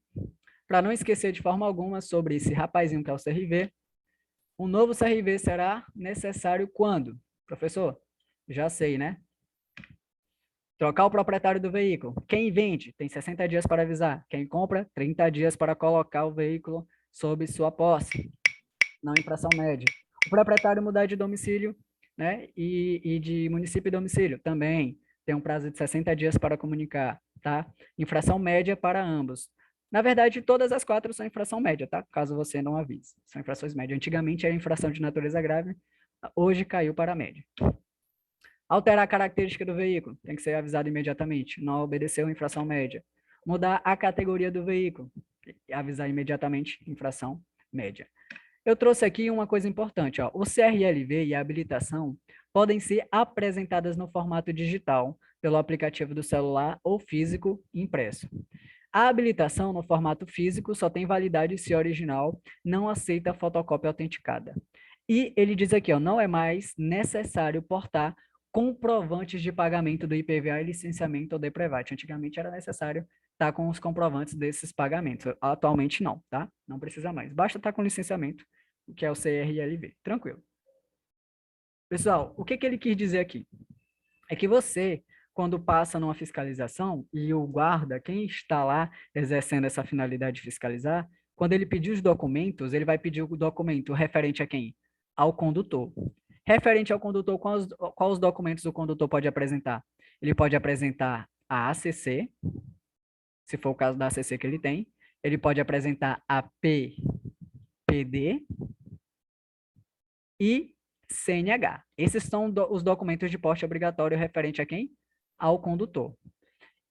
para não esquecer de forma alguma sobre esse rapazinho que é o CRV, um novo CRV será necessário quando? Professor, já sei, né? Trocar o proprietário do veículo. Quem vende tem 60 dias para avisar. Quem compra, 30 dias para colocar o veículo sob sua posse. Não infração média. O proprietário mudar de domicílio, né? E de município e domicílio também tem um prazo de 60 dias para comunicar, tá? Infração média para ambos. Na verdade, todas as 4 são infração média, tá? Caso você não avise. São infrações médias. Antigamente era infração de natureza grave, hoje caiu para a média. Alterar a característica do veículo, tem que ser avisado imediatamente, não obedeceu infração média. Mudar a categoria do veículo, avisar imediatamente, infração média. Eu trouxe aqui uma coisa importante, ó. O CRLV e a habilitação podem ser apresentadas no formato digital, pelo aplicativo do celular ou físico impresso. A habilitação no formato físico só tem validade se original, não aceita fotocópia autenticada. E ele diz aqui, ó, não é mais necessário portar comprovantes de pagamento do IPVA e licenciamento ou DPREVAT. Antigamente era necessário estar com os comprovantes desses pagamentos. Atualmente não, tá? Não precisa mais. Basta estar com licenciamento, que é o CRLV. Tranquilo. Pessoal, o que ele quis dizer aqui? É que você, quando passa numa fiscalização e o guarda, quem está lá exercendo essa finalidade de fiscalizar, quando ele pedir os documentos, ele vai pedir o documento referente a quem? Ao condutor. Referente ao condutor, quais documentos o condutor pode apresentar? Ele pode apresentar a ACC, se for o caso da ACC que ele tem. Ele pode apresentar a PPD e CNH. Esses são os documentos de porte obrigatório referente a quem? Ao condutor.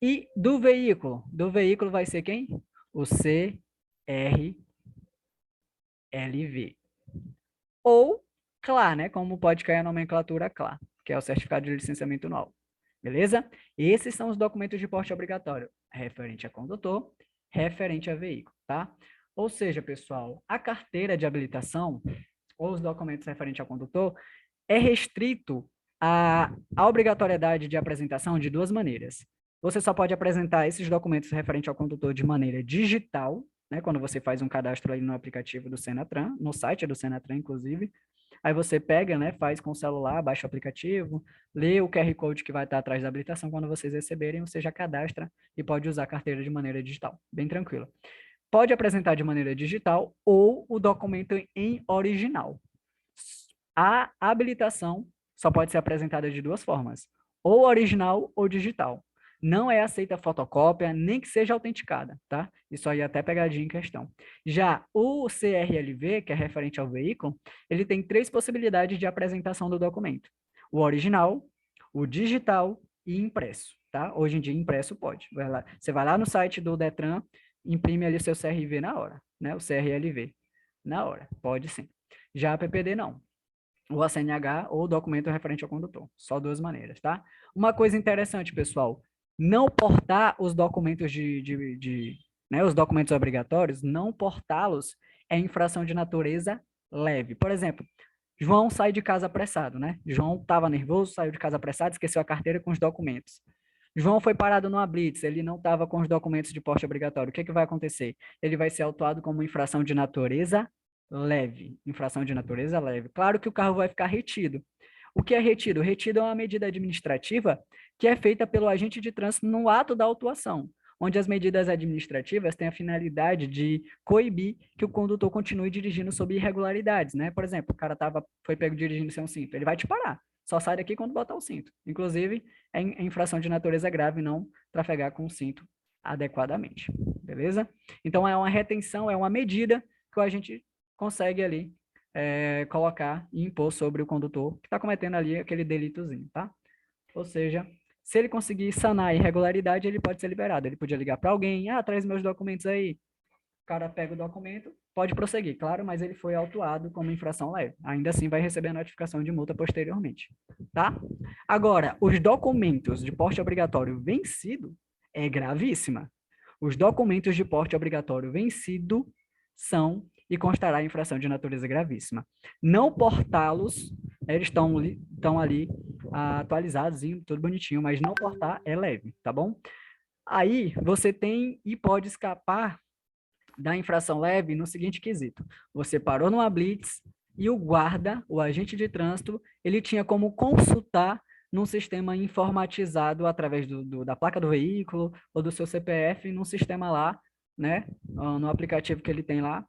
E do veículo? Do veículo vai ser quem? O CRLV. Ou CLA, né? Como pode cair a nomenclatura CLA, que é o Certificado de Licenciamento Novo. Beleza? Esses são os documentos de porte obrigatório, referente a condutor, referente a veículo, tá? Ou seja, pessoal, a carteira de habilitação, ou os documentos referentes ao condutor, é restrito à obrigatoriedade de apresentação de duas maneiras. Você só pode apresentar esses documentos referentes ao condutor de maneira digital, né, quando você faz um cadastro aí no aplicativo do Senatran, no site do Senatran, inclusive. Aí você pega, né, faz com o celular, baixa o aplicativo, lê o QR Code que vai estar atrás da habilitação. Quando vocês receberem, você já cadastra e pode usar a carteira de maneira digital, bem tranquilo. Pode apresentar de maneira digital ou o documento em original. A habilitação só pode ser apresentada de duas formas, ou original ou digital. Não é aceita fotocópia, nem que seja autenticada, tá? Isso aí é até pegadinha em questão. Já o CRLV, que é referente ao veículo, ele tem 3 possibilidades de apresentação do documento. O original, o digital e impresso, tá? Hoje em dia, impresso pode. Você vai lá no site do Detran, imprime ali o seu CRV na hora, né? O CRLV, na hora, pode sim. Já a PPD, não. O CNH ou o documento referente ao condutor. Só 2 maneiras, tá? Uma coisa interessante, pessoal, não portar os documentos né, os documentos obrigatórios, não portá-los é infração de natureza leve. Por exemplo, João sai de casa apressado, né? João estava nervoso, saiu de casa apressado, esqueceu a carteira com os documentos. João foi parado numa blitz, ele não estava com os documentos de porte obrigatório. O que, que vai acontecer? Ele vai ser autuado como infração de natureza leve. Infração de natureza leve. Claro que o carro vai ficar retido. O que é retido? Retido é uma medida administrativa que é feita pelo agente de trânsito no ato da autuação, onde as medidas administrativas têm a finalidade de coibir que o condutor continue dirigindo sob irregularidades, né? Por exemplo, o cara foi pego dirigindo sem um cinto, ele vai te parar. Só sai daqui quando botar o cinto. Inclusive, é infração de natureza grave não trafegar com o cinto adequadamente, beleza? Então, é uma retenção, é uma medida que o agente consegue ali colocar e impor sobre o condutor que está cometendo ali aquele delitozinho, tá? Ou seja, se ele conseguir sanar a irregularidade, ele pode ser liberado. Ele podia ligar para alguém, traz meus documentos aí. O cara pega o documento, pode prosseguir, claro, mas ele foi autuado como infração leve. Ainda assim, vai receber a notificação de multa posteriormente, tá? Agora, os documentos de porte obrigatório vencido é gravíssima. Os documentos de porte obrigatório vencido são e constará infração de natureza gravíssima. Não portá-los, eles estão ali atualizados, tudo bonitinho, mas não portar é leve, tá bom? Aí você tem e pode escapar da infração leve no seguinte quesito. Você parou numa blitz e o guarda, o agente de trânsito, ele tinha como consultar num sistema informatizado através da placa do veículo ou do seu CPF, num sistema lá, né, no aplicativo que ele tem lá,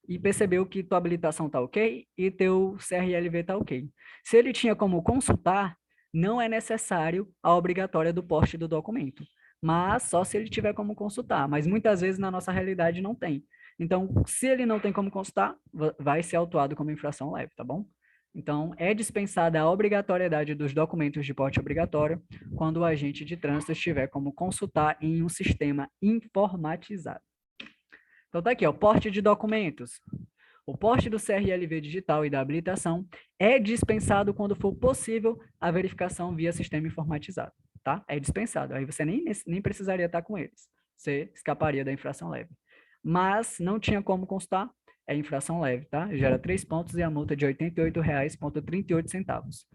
e percebeu que tua habilitação tá ok e teu CRLV tá ok. Se ele tinha como consultar, não é necessário a obrigatória do porte do documento, mas só se ele tiver como consultar, mas muitas vezes na nossa realidade não tem. Então, se ele não tem como consultar, vai ser autuado como infração leve, tá bom? Então, é dispensada a obrigatoriedade dos documentos de porte obrigatório quando o agente de trânsito estiver como consultar em um sistema informatizado. Então, tá aqui, ó, porte de documentos. O porte do CRLV digital e da habilitação é dispensado quando for possível a verificação via sistema informatizado, tá? É dispensado. Aí você nem precisaria estar com eles. Você escaparia da infração leve. Mas não tinha como constar, é infração leve, tá? Gera 3 pontos e a multa de R$ 88,38.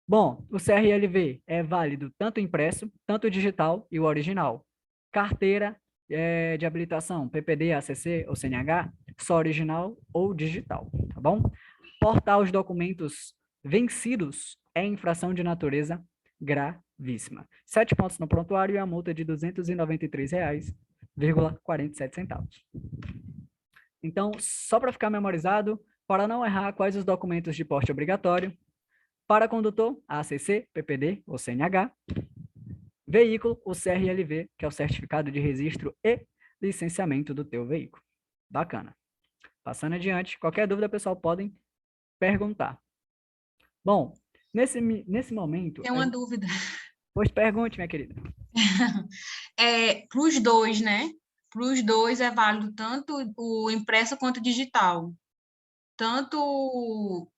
Bom, o CRLV é válido tanto impresso, tanto digital e o original. Carteira de habilitação, PPD, ACC ou CNH, só original ou digital, tá bom? Portar os documentos vencidos é infração de natureza gravíssima. 7 pontos no prontuário e a multa de R$ 293,47. Então, só para ficar memorizado, para não errar quais os documentos de porte obrigatório, Para condutor, ACC, PPD ou CNH. Veículo, o CRLV, que é o Certificado de Registro e Licenciamento do teu veículo. Bacana. Passando adiante, qualquer dúvida, pessoal, podem perguntar. Bom, nesse momento... Tem uma dúvida. Pois pergunte, minha querida. Para os dois, né? Para os dois é válido tanto o impresso quanto o digital. Tanto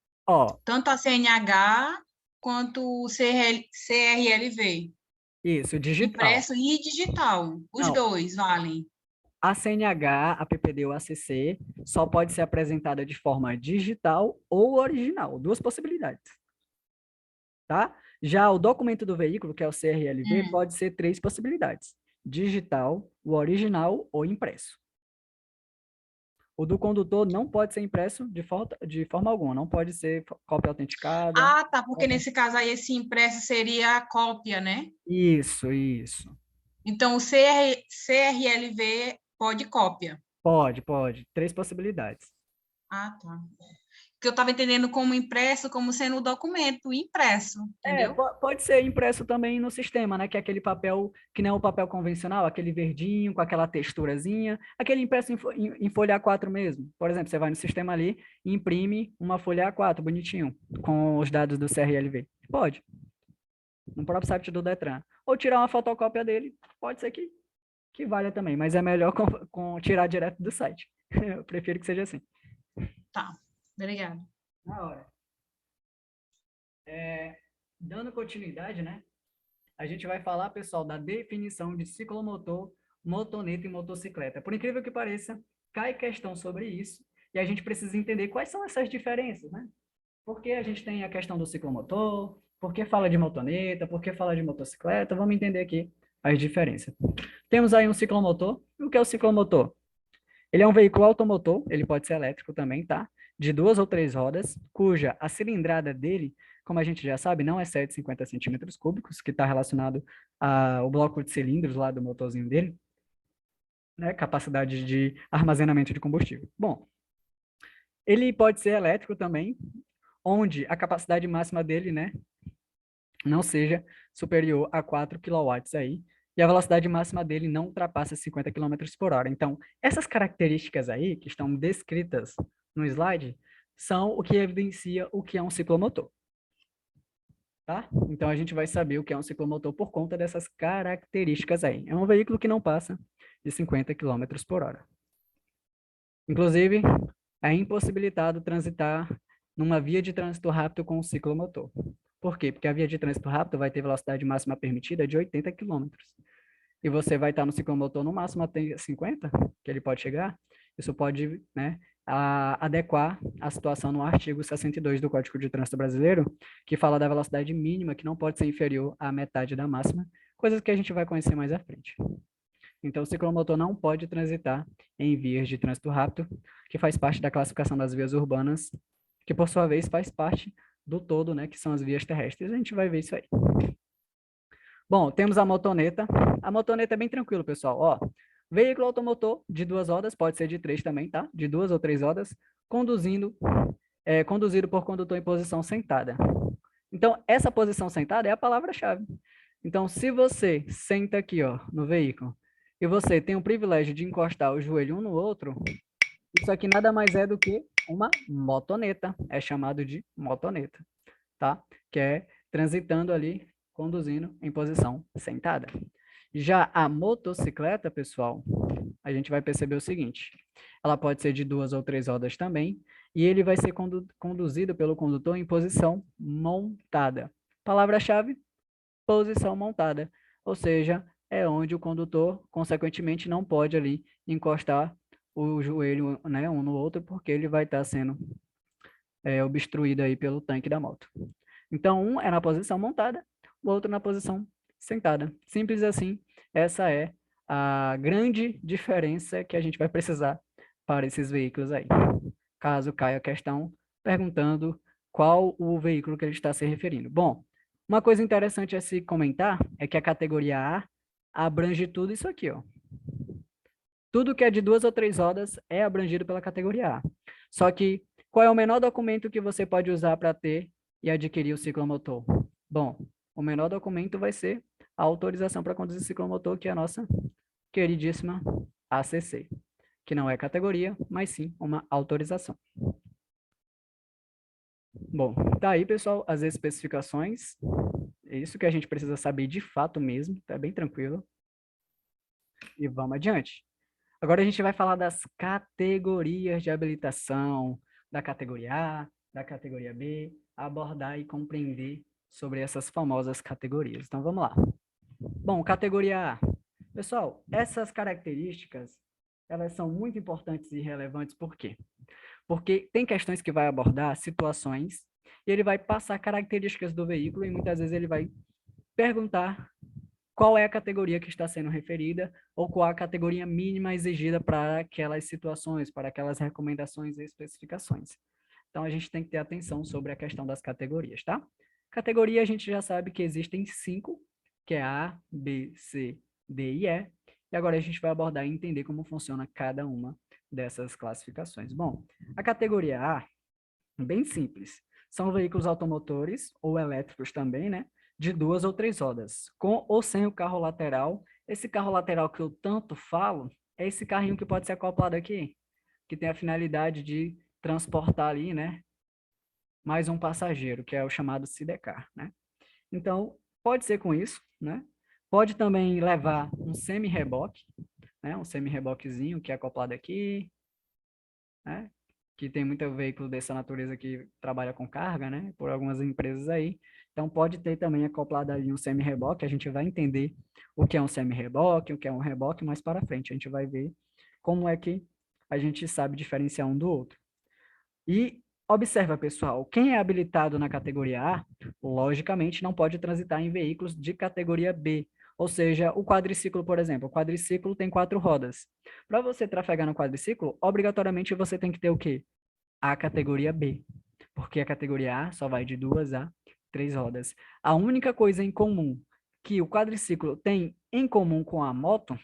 a CNH quanto o CRLV. Isso, digital. Impresso e digital. Os dois valem. A CNH, a PPD ou a ACC só pode ser apresentada de forma digital ou original. Duas possibilidades. Tá? Já o documento do veículo, que é o CRLV, pode ser 3 possibilidades. Digital, o original ou impresso. O do condutor não pode ser impresso de forma alguma, não pode ser cópia autenticada. Ah, tá, porque nesse caso aí esse impresso seria a cópia, né? Isso. Então o CRLV pode cópia. Pode. 3 possibilidades. Ah, tá. Porque eu estava entendendo como impresso, como sendo o documento impresso, entendeu? Pode ser impresso também no sistema, né? Que é aquele papel, que não é o papel convencional, aquele verdinho, com aquela texturazinha, aquele impresso em folha A4 mesmo. Por exemplo, você vai no sistema ali e imprime uma folha A4, bonitinho, com os dados do CRLV. Pode. No próprio site do Detran. Ou tirar uma fotocópia dele, pode ser que valha também, mas é melhor tirar direto do site. Eu prefiro que seja assim. Tá, obrigada. Na hora. Dando continuidade, né? A gente vai falar, pessoal, da definição de ciclomotor, motoneta e motocicleta. Por incrível que pareça, cai questão sobre isso e a gente precisa entender quais são essas diferenças, né? Por que a gente tem a questão do ciclomotor, por que fala de motoneta, por que fala de motocicleta, vamos entender aqui as diferenças. Temos aí um ciclomotor. E o que é o ciclomotor? Ele é um veículo automotor, ele pode ser elétrico também, tá? De 2 ou 3 rodas, cuja a cilindrada dele, como a gente já sabe, não excede 50 centímetros cúbicos, que está relacionado ao bloco de cilindros lá do motorzinho dele, né? Capacidade de armazenamento de combustível. Bom, ele pode ser elétrico também, onde a capacidade máxima dele, né, não seja superior a 4 kW aí, e a velocidade máxima dele não ultrapassa 50 km por hora. Então, essas características aí, que estão descritas no slide, são o que evidencia o que é um ciclomotor. Tá? Então, a gente vai saber o que é um ciclomotor por conta dessas características aí. É um veículo que não passa de 50 km por hora. Inclusive, é impossibilitado transitar numa via de trânsito rápido com um ciclomotor. Por quê? Porque a via de trânsito rápido vai ter velocidade máxima permitida de 80 km. E você vai estar no ciclomotor no máximo até 50, que ele pode chegar. Isso pode, né, adequar a situação no artigo 62 do Código de Trânsito Brasileiro, que fala da velocidade mínima, que não pode ser inferior à metade da máxima, coisas que a gente vai conhecer mais à frente. Então, o ciclomotor não pode transitar em vias de trânsito rápido, que faz parte da classificação das vias urbanas, que por sua vez faz parte do todo, né, que são as vias terrestres. A gente vai ver isso aí. Bom, temos a motoneta. A motoneta é bem tranquilo, pessoal. Ó, veículo automotor de 2 rodas, pode ser de 3 também, tá? De 2 ou 3 rodas, conduzido por condutor em posição sentada. Então, essa posição sentada é a palavra-chave. Então, se você senta aqui, ó, no veículo, e você tem o privilégio de encostar o joelho um no outro, isso aqui nada mais é do que uma motoneta. É chamado de motoneta, tá? Que é transitando ali, conduzindo em posição sentada. Já a motocicleta, pessoal, a gente vai perceber o seguinte. Ela pode ser de 2 ou 3 rodas também, e ele vai ser conduzido pelo condutor em posição montada. Palavra-chave, posição montada. Ou seja, é onde o condutor, consequentemente, não pode ali encostar o joelho, né, um no outro, porque ele vai estar sendo obstruído aí pelo tanque da moto. Então, um é na posição montada, o outro na posição sentada. Simples assim, essa é a grande diferença que a gente vai precisar para esses veículos aí. Caso caia a questão perguntando qual o veículo que ele está se referindo. Bom, uma coisa interessante a se comentar é que a categoria A abrange tudo isso aqui, ó. Tudo que é de 2 ou 3 rodas é abrangido pela categoria A. Só que qual é o menor documento que você pode usar para ter e adquirir o ciclomotor? Bom, o menor documento vai ser a autorização para conduzir ciclomotor, que é a nossa queridíssima ACC, que não é categoria, mas sim uma autorização. Bom, tá aí, pessoal, as especificações. É isso que a gente precisa saber de fato mesmo, tá bem tranquilo. E vamos adiante. Agora a gente vai falar das categorias de habilitação, da categoria A, da categoria B, abordar e compreender sobre essas famosas categorias. Então vamos lá. Bom, categoria A. Pessoal, essas características, elas são muito importantes e relevantes, por quê? Porque tem questões que vai abordar situações e ele vai passar características do veículo e muitas vezes ele vai perguntar qual é a categoria que está sendo referida ou qual a categoria mínima exigida para aquelas situações, para aquelas recomendações e especificações. Então, a gente tem que ter atenção sobre a questão das categorias, tá? Categoria, a gente já sabe que existem 5, que é A, B, C, D e E. E agora a gente vai abordar e entender como funciona cada uma dessas classificações. Bom, a categoria A, bem simples, são veículos automotores ou elétricos também, né? De 2 ou 3 rodas, com ou sem o carro lateral. Esse carro lateral que eu tanto falo é esse carrinho que pode ser acoplado aqui, que tem a finalidade de transportar ali, né? Mais um passageiro, que é o chamado sidecar, né? Então, pode ser com isso, né? Pode também levar um semi-reboque, né? Um semi-reboquezinho que é acoplado aqui, né? Que tem muito veículo dessa natureza que trabalha com carga, né? Por algumas empresas aí. Então, pode ter também acoplado ali um semi-reboque. A gente vai entender o que é um semi-reboque, o que é um reboque mais para frente. A gente vai ver como é que a gente sabe diferenciar um do outro. E observa, pessoal, quem é habilitado na categoria A, logicamente não pode transitar em veículos de categoria B. Ou seja, o quadriciclo, por exemplo. O quadriciclo tem 4 rodas. Para você trafegar no quadriciclo, obrigatoriamente você tem que ter o quê? A categoria B. Porque a categoria A só vai de 2 a 3 rodas. A única coisa em comum que o quadriciclo tem em comum com a moto,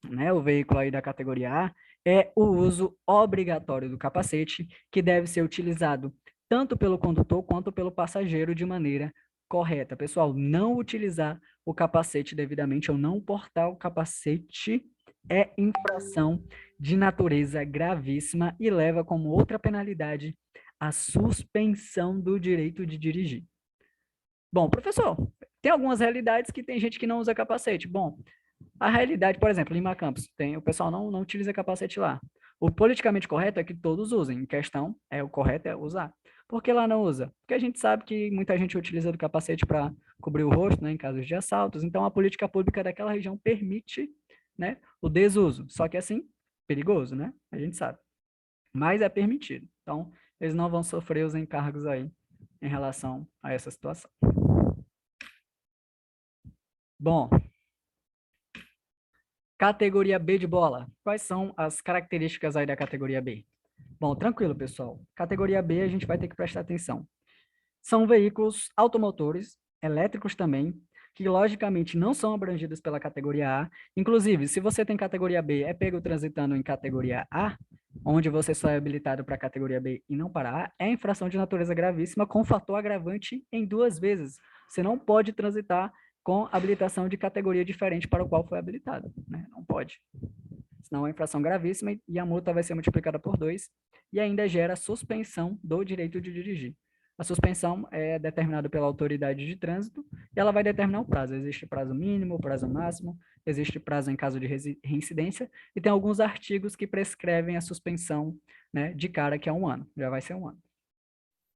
né, o veículo aí da categoria A, é o uso obrigatório do capacete, que deve ser utilizado tanto pelo condutor quanto pelo passageiro de maneira correta. Pessoal, não utilizar o capacete devidamente ou não portar o capacete é infração de natureza gravíssima e leva como outra penalidade a suspensão do direito de dirigir. Bom, professor, tem algumas realidades que tem gente que não usa capacete. Bom, a realidade, por exemplo, Lima Campos, o pessoal não utiliza capacete lá. O politicamente correto é que todos usem. Em questão, o correto é usar. Por que lá não usa? Porque a gente sabe que muita gente utiliza do capacete para cobrir o rosto, né, em casos de assaltos. Então, a política pública daquela região permite, né, o desuso. Só que assim, perigoso, né? A gente sabe. Mas é permitido. Então, eles não vão sofrer os encargos aí em relação a essa situação. Bom, categoria B de bola. Quais são as características aí da categoria B? Bom, tranquilo, pessoal. Categoria B a gente vai ter que prestar atenção. São veículos automotores, elétricos também, que logicamente não são abrangidos pela categoria A. Inclusive, se você tem categoria B, é pego transitando em categoria A, onde você só é habilitado para a categoria B e não para A, é infração de natureza gravíssima com fator agravante em 2 vezes. Você não pode transitar com habilitação de categoria diferente para o qual foi habilitado, né? Não pode. Senão é infração gravíssima e a multa vai ser multiplicada por 2 e ainda gera suspensão do direito de dirigir. A suspensão é determinada pela autoridade de trânsito e ela vai determinar o prazo. Existe prazo mínimo, prazo máximo, existe prazo em caso de reincidência e tem alguns artigos que prescrevem a suspensão, né, de cara, que é 1 ano. Já vai ser 1 ano.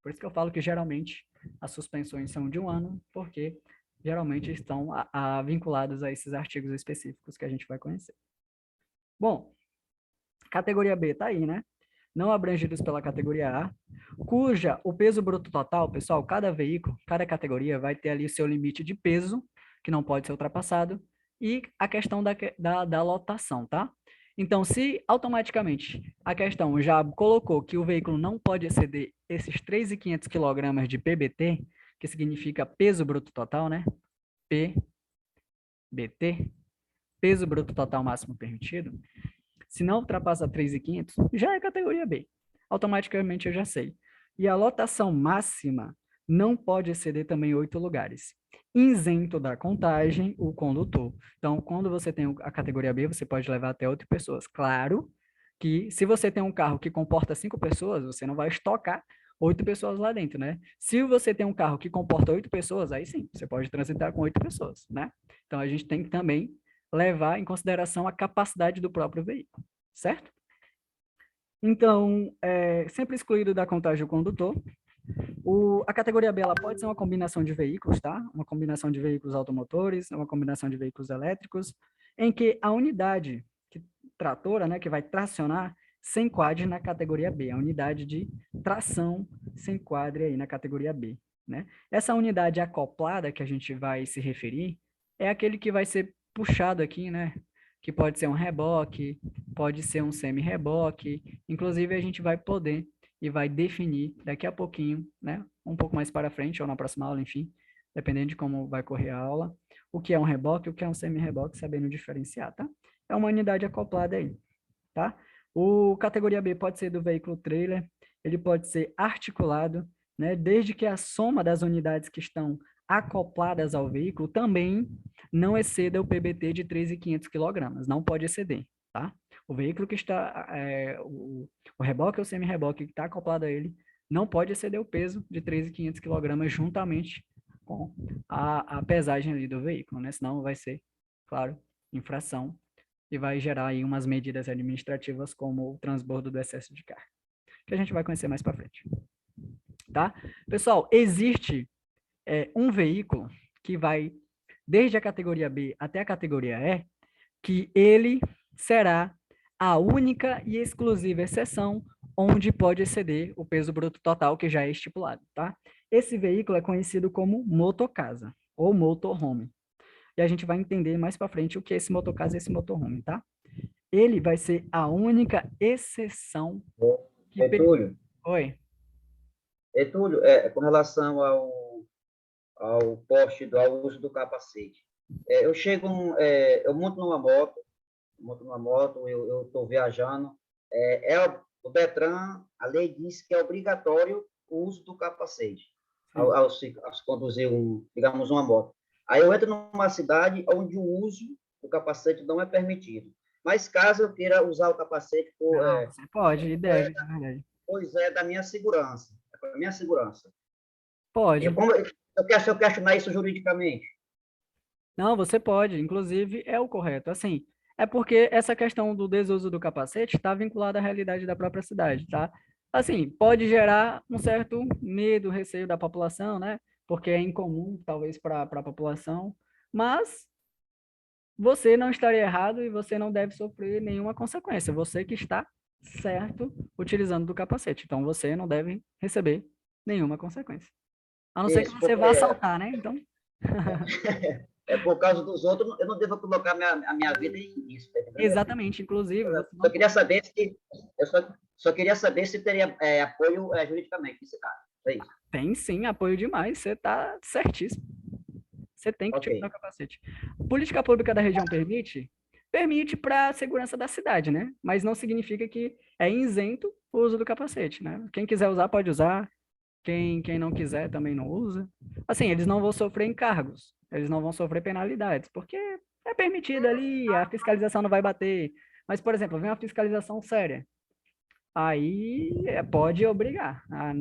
Por isso que eu falo que geralmente as suspensões são de 1 ano, porque geralmente estão vinculadas a esses artigos específicos que a gente vai conhecer. Bom, categoria B está aí, né? Não abrangidos pela categoria A, cuja o peso bruto total, pessoal, cada veículo, cada categoria vai ter ali o seu limite de peso, que não pode ser ultrapassado, e a questão da lotação, tá? Então, se automaticamente a questão já colocou que o veículo não pode exceder esses 3.500 kg de PBT, que significa peso bruto total, né? PBT, peso bruto total máximo permitido, se não ultrapassa 3.500, já é categoria B. Automaticamente eu já sei. E a lotação máxima não pode exceder também 8 lugares. Isento da contagem, o condutor. Então, quando você tem a categoria B, você pode levar até 8 pessoas. Claro que se você tem um carro que comporta 5 pessoas, você não vai estocar 8 pessoas lá dentro, né? Se você tem um carro que comporta 8 pessoas, aí sim, você pode transitar com 8 pessoas, né? Então, a gente tem que também levar em consideração a capacidade do próprio veículo, certo? Então, sempre excluído da contagem o condutor. A categoria B ela pode ser uma combinação de veículos, tá? Uma combinação de veículos automotores, uma combinação de veículos elétricos, em que a unidade tratora, né, que vai tracionar, se enquadre na categoria B. A unidade de tração se enquadre aí na categoria B, né? Essa unidade acoplada que a gente vai se referir é aquele que vai ser puxado aqui, né? Que pode ser um reboque, pode ser um semi-reboque. Inclusive, a gente vai poder e vai definir daqui a pouquinho, né? Um pouco mais para frente ou na próxima aula, enfim, dependendo de como vai correr a aula, o que é um reboque, o que é um semi-reboque, sabendo diferenciar, tá? É uma unidade acoplada aí, tá? O categoria B pode ser do veículo trailer, ele pode ser articulado, né? Desde que a soma das unidades que estão acopladas ao veículo também não exceda o PBT de 3.500 kg, não pode exceder, tá? O veículo que está, o reboque ou semi-reboque que está acoplado a ele, não pode exceder o peso de 3.500 kg juntamente com a pesagem ali do veículo, né? Senão vai ser, claro, infração e vai gerar aí umas medidas administrativas como o transbordo do excesso de carga, que a gente vai conhecer mais para frente, tá? Pessoal, existe um veículo que vai desde a categoria B até a categoria E, que ele será a única e exclusiva exceção onde pode exceder o peso bruto total que já é estipulado, tá? Esse veículo é conhecido como motocasa ou motorhome. E a gente vai entender mais para frente o que é esse motocasa e esse motorhome, tá? Ele vai ser a única exceção que... Túlio, Oi. Túlio, com relação ao ao uso do capacete. Eu monto numa moto, eu estou viajando. O Detran, a lei diz que é obrigatório o uso do capacete ao se conduzir, digamos, uma moto. Aí eu entro numa cidade onde o uso do capacete não é permitido. Mas caso eu queira usar o capacete, Você pode e deve, na verdade. pois é da minha segurança. É para a minha segurança. Pode. Se eu questionar isso juridicamente. Não, você pode, inclusive é o correto. Assim, é porque essa questão do desuso do capacete está vinculada à realidade da própria cidade, tá? Assim, pode gerar um certo medo, receio da população, né? Porque é incomum, talvez, para a população, mas você não estaria errado e você não deve sofrer nenhuma consequência. Você que está certo utilizando do capacete. Então, você não deve receber nenhuma consequência. A não ser que Isso, você vá assaltar, né? Então... por causa dos outros, eu não devo colocar a minha vida em risco. Tá? Exatamente, inclusive. Só queria saber se só queria saber se teria apoio juridicamente nesse caso. É isso. Tem sim, apoio demais. Você está certíssimo. Você tem que utilizar o capacete. A política pública da região permite? Permite para a segurança da cidade, né? Mas não significa que é isento o uso do capacete, né? Quem quiser usar, pode usar. Quem não quiser também não usa. Assim, eles não vão sofrer encargos, eles não vão sofrer penalidades, porque é permitido ali, a fiscalização não vai bater. Mas, por exemplo, vem uma fiscalização séria, aí pode obrigar. A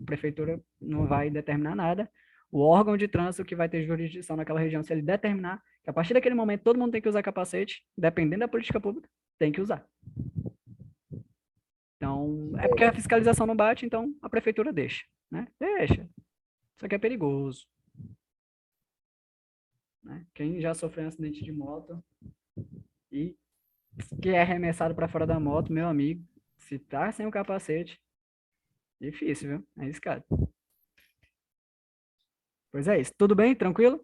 prefeitura não vai determinar nada. O órgão de trânsito que vai ter jurisdição naquela região, se ele determinar que a partir daquele momento todo mundo tem que usar capacete, dependendo da política pública, tem que usar. Então, é porque a fiscalização não bate, então a prefeitura deixa, né? Deixa. Isso aqui é perigoso. Né? Quem já sofreu um acidente de moto e que é arremessado para fora da moto, meu amigo, se tá sem o capacete, difícil, viu? É arriscado. Pois é isso. Tudo bem? Tranquilo?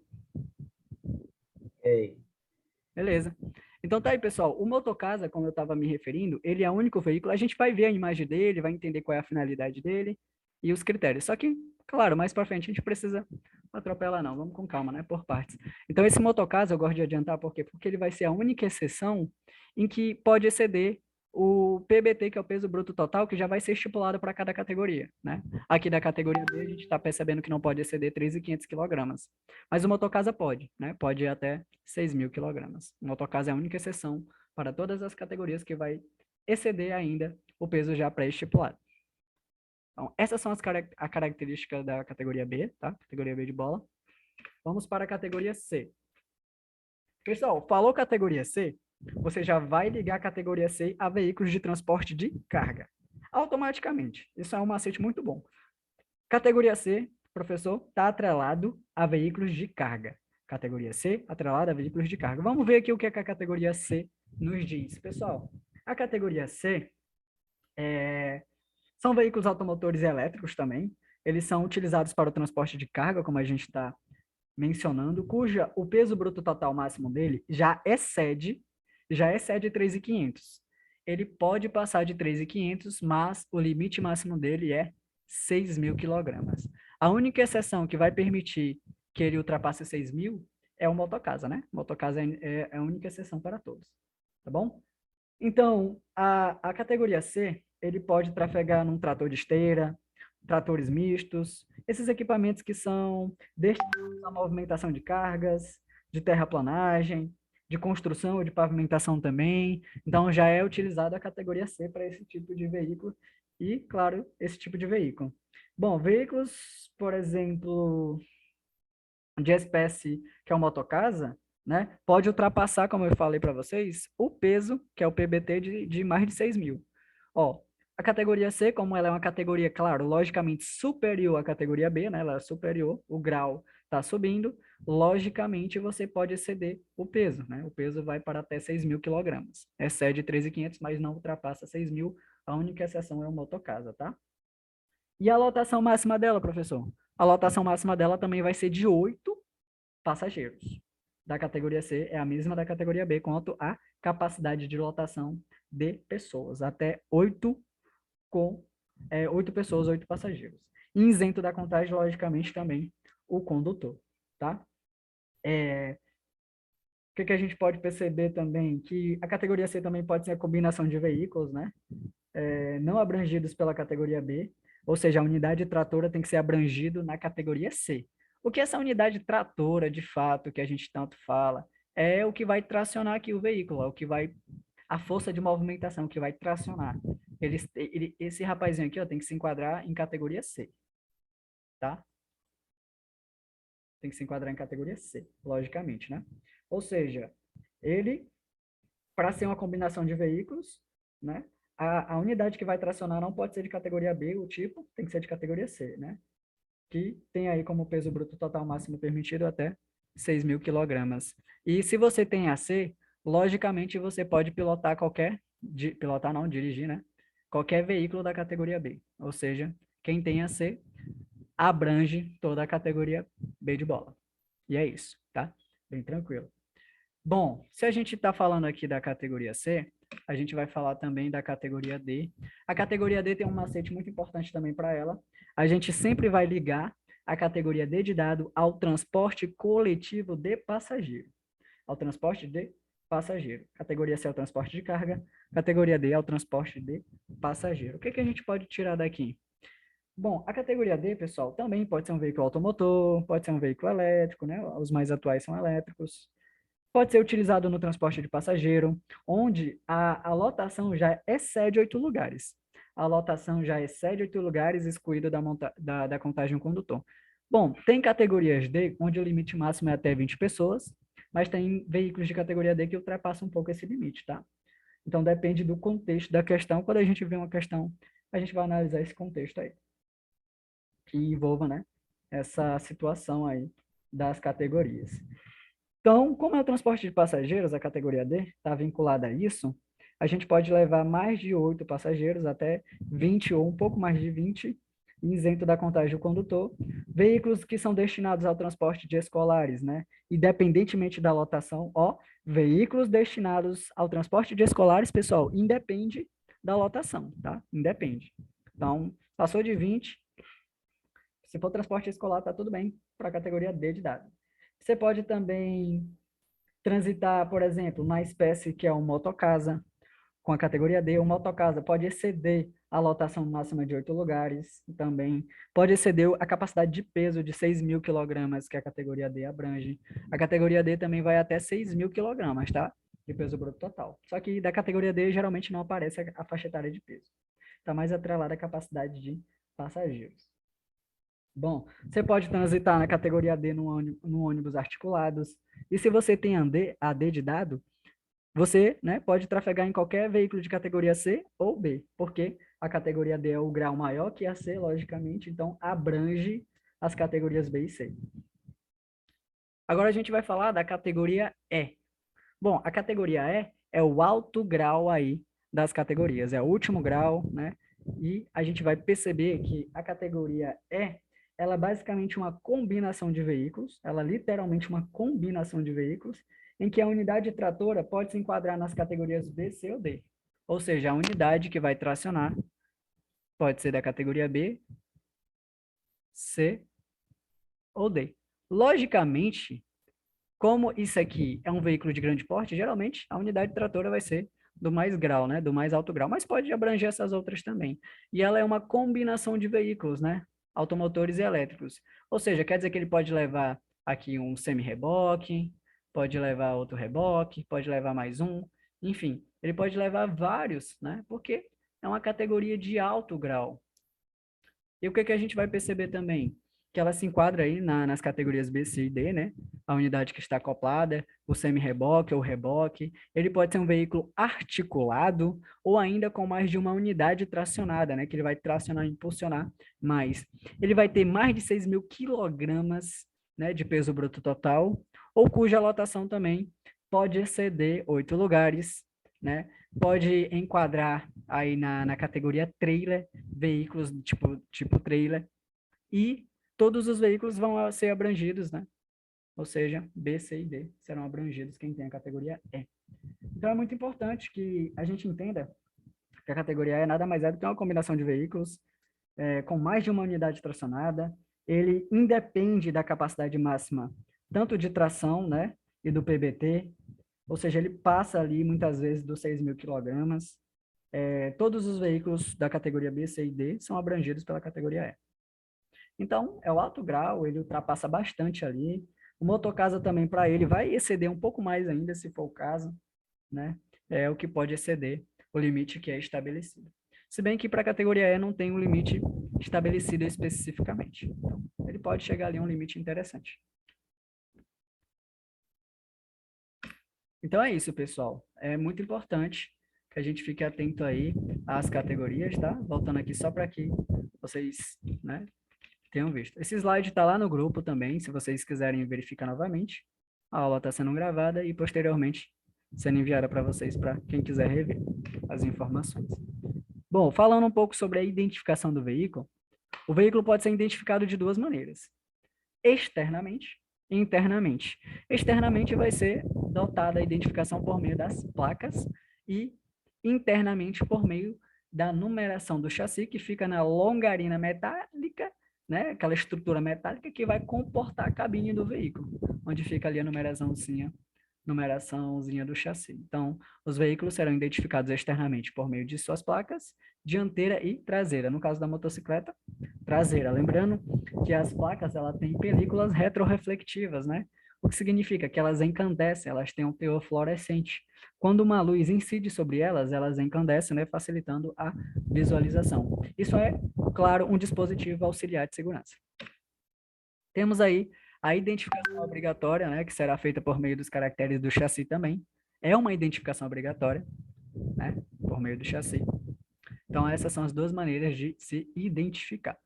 Beleza. Então tá aí, pessoal. O motocasa, como eu estava me referindo, ele é o único veículo. A gente vai ver a imagem dele, vai entender qual é a finalidade dele e os critérios. Só que, claro, mais para frente a gente precisa atropelar não. Vamos com calma, né? Por partes. Então esse motocasa eu gosto de adiantar, por quê? Porque ele vai ser a única exceção em que pode exceder o PBT, que é o peso bruto total, que já vai ser estipulado para cada categoria, né? Aqui da categoria B, a gente está percebendo que não pode exceder 3.500 quilogramas. Mas o motocasa pode, né? Pode ir até 6.000 quilogramas. O motocasa é a única exceção para todas as categorias que vai exceder ainda o peso já pré-estipulado. Então, essas são a característica da categoria B, tá? Categoria B de bola. Vamos para a categoria C. Pessoal, falou categoria C, você já vai ligar a categoria C a veículos de transporte de carga. Automaticamente. Isso é um macete muito bom. Categoria C, professor, está atrelado a veículos de carga. Categoria C, atrelada a veículos de carga. Vamos ver aqui o que a categoria C nos diz. Pessoal, a categoria C são veículos automotores elétricos também. Eles são utilizados para o transporte de carga, como a gente está mencionando, cuja o peso bruto total máximo dele já excede 3.500. Ele pode passar de 3.500, mas o limite máximo dele é 6.000 quilogramas. A única exceção que vai permitir que ele ultrapasse 6.000 é o motocasa, né? O motocasa é a única exceção para todos, tá bom? Então, a categoria C, ele pode trafegar num trator de esteira, tratores mistos, esses equipamentos que são destinados à movimentação de cargas, de terraplanagem, de construção ou de pavimentação também. Então, já é utilizada a categoria C para esse tipo de veículo e, claro, esse tipo de veículo. Bom, veículos, por exemplo, de espécie que é o motocasa, né, pode ultrapassar, como eu falei para vocês, o peso, que é o PBT, de mais de 6.000. Ó, a categoria C, como ela é uma categoria, claro, logicamente superior à categoria B, né, ela é superior, o grau está subindo, logicamente você pode exceder o peso, né, o peso vai para até 6.000 quilogramas, excede 3.500, mas não ultrapassa 6.000, a única exceção é o motocasa, tá? E a lotação máxima dela, professor? A lotação máxima dela também vai ser de 8 passageiros. Da categoria C é a mesma da categoria B, quanto à capacidade de lotação de pessoas, até 8 pessoas, 8 passageiros. E isento da contagem, logicamente, também o condutor, tá? O que a gente pode perceber também? Que a categoria C também pode ser a combinação de veículos, né? Não abrangidos pela categoria B, ou seja, a unidade tratora tem que ser abrangido na categoria C. O que é essa unidade tratora, de fato, que a gente tanto fala, é o que vai tracionar aqui o veículo, é o que vai, a força de movimentação que vai tracionar. Esse rapazinho aqui, ó, tem que se enquadrar em categoria C, tá? Tem que se enquadrar em categoria C, logicamente, né? Ou seja, ele, para ser uma combinação de veículos, né? A unidade que vai tracionar não pode ser de categoria B, o tipo tem que ser de categoria C, né? Que tem aí como peso bruto total máximo permitido até 6.000 quilogramas. E se você tem AC, logicamente você pode pilotar dirigir, né? Qualquer veículo da categoria B. Ou seja, quem tem AC abrange toda a categoria B de bola. E é isso, tá? Bem tranquilo. Bom, se a gente está falando aqui da categoria C, a gente vai falar também da categoria D. A categoria D tem um macete muito importante também para ela. A gente sempre vai ligar a categoria D de dado ao transporte coletivo de passageiro. Ao transporte de passageiro. Categoria C é o transporte de carga, categoria D é o transporte de passageiro. O que a gente pode tirar daqui? Bom, a categoria D, pessoal, também pode ser um veículo automotor, pode ser um veículo elétrico, né? Os mais atuais são elétricos. Pode ser utilizado no transporte de passageiro, onde a lotação já excede 8 lugares. A lotação já excede 8 lugares, excluída da contagem condutor. Bom, tem categorias D, onde o limite máximo é até 20 pessoas, mas tem veículos de categoria D que ultrapassam um pouco esse limite, tá? Então, depende do contexto da questão. Quando a gente vê uma questão, a gente vai analisar esse contexto aí, que envolva, né, essa situação aí das categorias. Então, como é o transporte de passageiros, a categoria D está vinculada a isso, a gente pode levar mais de 8 passageiros, até 20 ou um pouco mais de 20, isento da contagem do condutor. Veículos que são destinados ao transporte de escolares, né? Independentemente da lotação, veículos destinados ao transporte de escolares, pessoal, independe da lotação, tá? Independe. Então, passou de 20, se for transporte escolar, tá tudo bem para a categoria D de dado. Você pode também transitar, por exemplo, na espécie que é um motocasa, com a categoria D, o motocasa pode exceder a lotação máxima de 8 lugares, também pode exceder a capacidade de peso de 6.000 quilogramas, que a categoria D abrange. A categoria D também vai até 6.000 quilogramas, tá? De peso bruto total. Só que da categoria D geralmente não aparece a faixa etária de peso. Está mais atrelada à capacidade de passageiros. Bom, você pode transitar na categoria D no ônibus articulados. E se você tem AD de dado, você, né, pode trafegar em qualquer veículo de categoria C ou B, porque a categoria D é o grau maior que a C, logicamente, então abrange as categorias B e C. Agora a gente vai falar da categoria E. Bom, a categoria E é o alto grau aí das categorias, é o último grau, né? E a gente vai perceber que a categoria E, ela é basicamente uma combinação de veículos, ela é literalmente uma combinação de veículos, em que a unidade tratora pode se enquadrar nas categorias B, C ou D. Ou seja, a unidade que vai tracionar pode ser da categoria B, C ou D. Logicamente, como isso aqui é um veículo de grande porte, geralmente a unidade tratora vai ser do mais grau, né? Do mais alto grau, mas pode abranger essas outras também. E ela é uma combinação de veículos, né? Automotores e elétricos. Ou seja, quer dizer que ele pode levar aqui um semi-reboque, pode levar outro reboque, pode levar mais um, enfim, ele pode levar vários, né? Porque é uma categoria de alto grau. E o que que a gente vai perceber também? Que ela se enquadra aí nas categorias B, C e D, né? A unidade que está acoplada, o semi-reboque ou reboque. Ele pode ser um veículo articulado ou ainda com mais de uma unidade tracionada, né? Que ele vai tracionar e impulsionar mais. Ele vai ter mais de 6.000 quilogramas, né, de peso bruto total, ou cuja lotação também pode exceder 8 lugares, né? Pode enquadrar aí na categoria trailer, veículos tipo trailer, e todos os veículos vão ser abrangidos, né? Ou seja, B, C e D serão abrangidos quem tem a categoria E. Então é muito importante que a gente entenda que a categoria E nada mais é do que uma combinação de veículos com mais de uma unidade tracionada. Ele independe da capacidade máxima, tanto de tração, né, e do PBT, ou seja, ele passa ali muitas vezes dos 6.000 quilogramas. Todos os veículos da categoria B, C e D são abrangidos pela categoria E. Então, é o alto grau, ele ultrapassa bastante ali. O motocasa também, para ele, vai exceder um pouco mais ainda, se for o caso, né? É o que pode exceder o limite que é estabelecido. Se bem que para a categoria E não tem um limite estabelecido especificamente. Então, ele pode chegar ali a um limite interessante. Então é isso, pessoal. É muito importante que a gente fique atento aí às categorias, tá? Voltando aqui só para que vocês, né, tenham visto. Esse slide está lá no grupo também, se vocês quiserem verificar novamente. A aula está sendo gravada e posteriormente sendo enviada para vocês, para quem quiser rever as informações. Bom, falando um pouco sobre a identificação do veículo, o veículo pode ser identificado de duas maneiras: externamente e internamente. Externamente vai ser dotada a identificação por meio das placas e internamente por meio da numeração do chassi, que fica na longarina metálica, né? Aquela estrutura metálica que vai comportar a cabine do veículo, onde fica ali a numeraçãozinha do chassi. Então, os veículos serão identificados externamente por meio de suas placas, dianteira e traseira. No caso da motocicleta, traseira. Lembrando que as placas, ela tem películas retroreflectivas, né? O que significa que elas encandecem, elas têm um teor fluorescente. Quando uma luz incide sobre elas, elas encandecem, né? Facilitando a visualização. Isso é, claro, um dispositivo auxiliar de segurança. Temos aí a identificação obrigatória, né, que será feita por meio dos caracteres do chassi também. É uma identificação obrigatória, né, por meio do chassi. Então, essas são as duas maneiras de se identificar.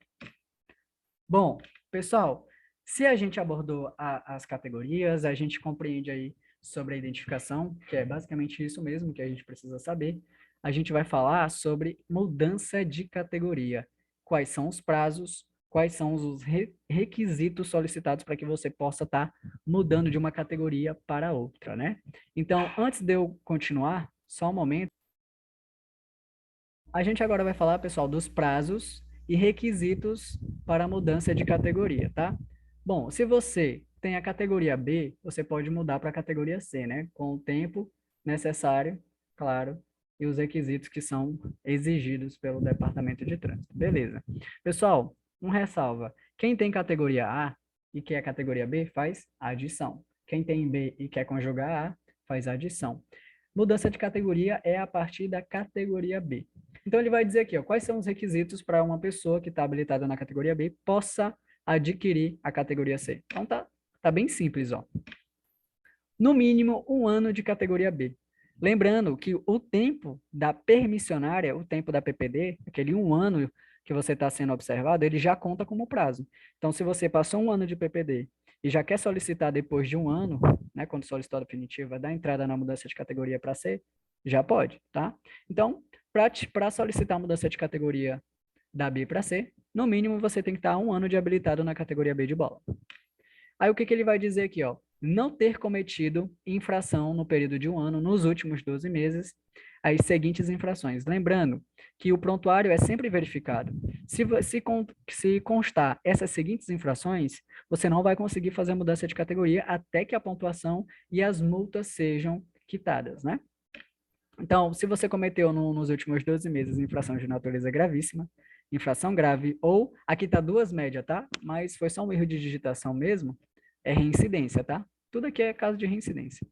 Bom, pessoal, se a gente abordou as categorias, a gente compreende aí sobre a identificação, que é basicamente isso mesmo que a gente precisa saber, a gente vai falar sobre mudança de categoria. Quais são os prazos, quais são os requisitos solicitados para que você possa estar mudando de uma categoria para outra, né? Então, antes de eu continuar, só um momento. A gente agora vai falar, pessoal, dos prazos e requisitos para a mudança de categoria, tá? Bom, se você tem a categoria B, você pode mudar para a categoria C, né? Com o tempo necessário, claro, e os requisitos que são exigidos pelo Departamento de Trânsito. Beleza. Pessoal, um ressalva. Quem tem categoria A e quer categoria B, faz adição. Quem tem B e quer conjugar A, faz adição. Mudança de categoria é a partir da categoria B. Então, ele vai dizer aqui, ó, quais são os requisitos para uma pessoa que está habilitada na categoria B possa adquirir a categoria C. Então, tá bem simples, ó. No mínimo, 1 ano de categoria B. Lembrando que o tempo da permissionária, o tempo da PPD, aquele 1 ano que você está sendo observado, ele já conta como prazo. Então, se você passou 1 ano de PPD e já quer solicitar depois de 1 ano, né, quando solicitou a definitiva, dar entrada na mudança de categoria para C, já pode, tá? Então, para solicitar a mudança de categoria da B para C, no mínimo você tem que estar 1 ano de habilitado na categoria B de bola. Aí o que ele vai dizer aqui, ó? Não ter cometido infração no período de 1 ano, nos últimos 12 meses, as seguintes infrações. Lembrando que o prontuário é sempre verificado. Se constar essas seguintes infrações, você não vai conseguir fazer a mudança de categoria até que a pontuação e as multas sejam quitadas, né? Então, se você cometeu nos últimos 12 meses infração de natureza gravíssima, infração grave, ou aqui tá 2 médias, tá? Mas foi só um erro de digitação mesmo, é reincidência, tá? Tudo aqui é caso de reincidência.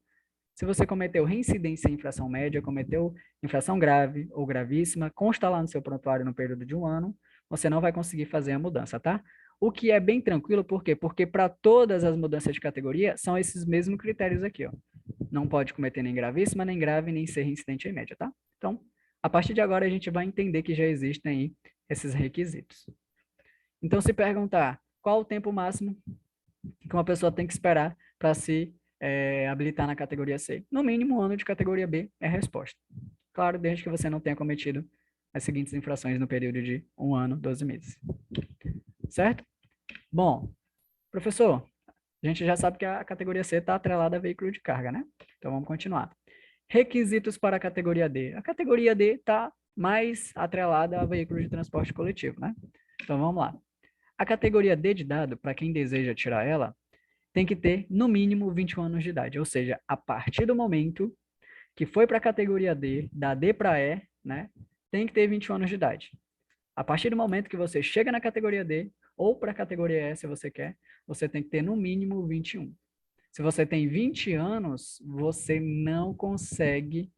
Se você cometeu reincidência em infração média, cometeu infração grave ou gravíssima, consta lá no seu prontuário no período de 1 ano, você não vai conseguir fazer a mudança, tá? O que é bem tranquilo, por quê? Porque para todas as mudanças de categoria, são esses mesmos critérios aqui, ó. Não pode cometer nem gravíssima, nem grave, nem ser reincidente em média, tá? Então, a partir de agora, a gente vai entender que já existem aí esses requisitos. Então, se perguntar qual o tempo máximo que uma pessoa tem que esperar para se habilitar na categoria C, no mínimo 1 ano de categoria B é a resposta. Claro, desde que você não tenha cometido as seguintes infrações no período de 1 ano, 12 meses. Certo? Bom, professor, a gente já sabe que a categoria C está atrelada a veículo de carga, né? Então, vamos continuar. Requisitos para a categoria D. A categoria D está mais atrelada a veículo de transporte coletivo, né? Então, vamos lá. A categoria D de dado, para quem deseja tirar ela, tem que ter, no mínimo, 21 anos de idade. Ou seja, a partir do momento que foi para a categoria D, da D para E, né? Tem que ter 21 anos de idade. A partir do momento que você chega na categoria D, ou para a categoria E, se você quer, você tem que ter, no mínimo, 21. Se você tem 20 anos, você não consegue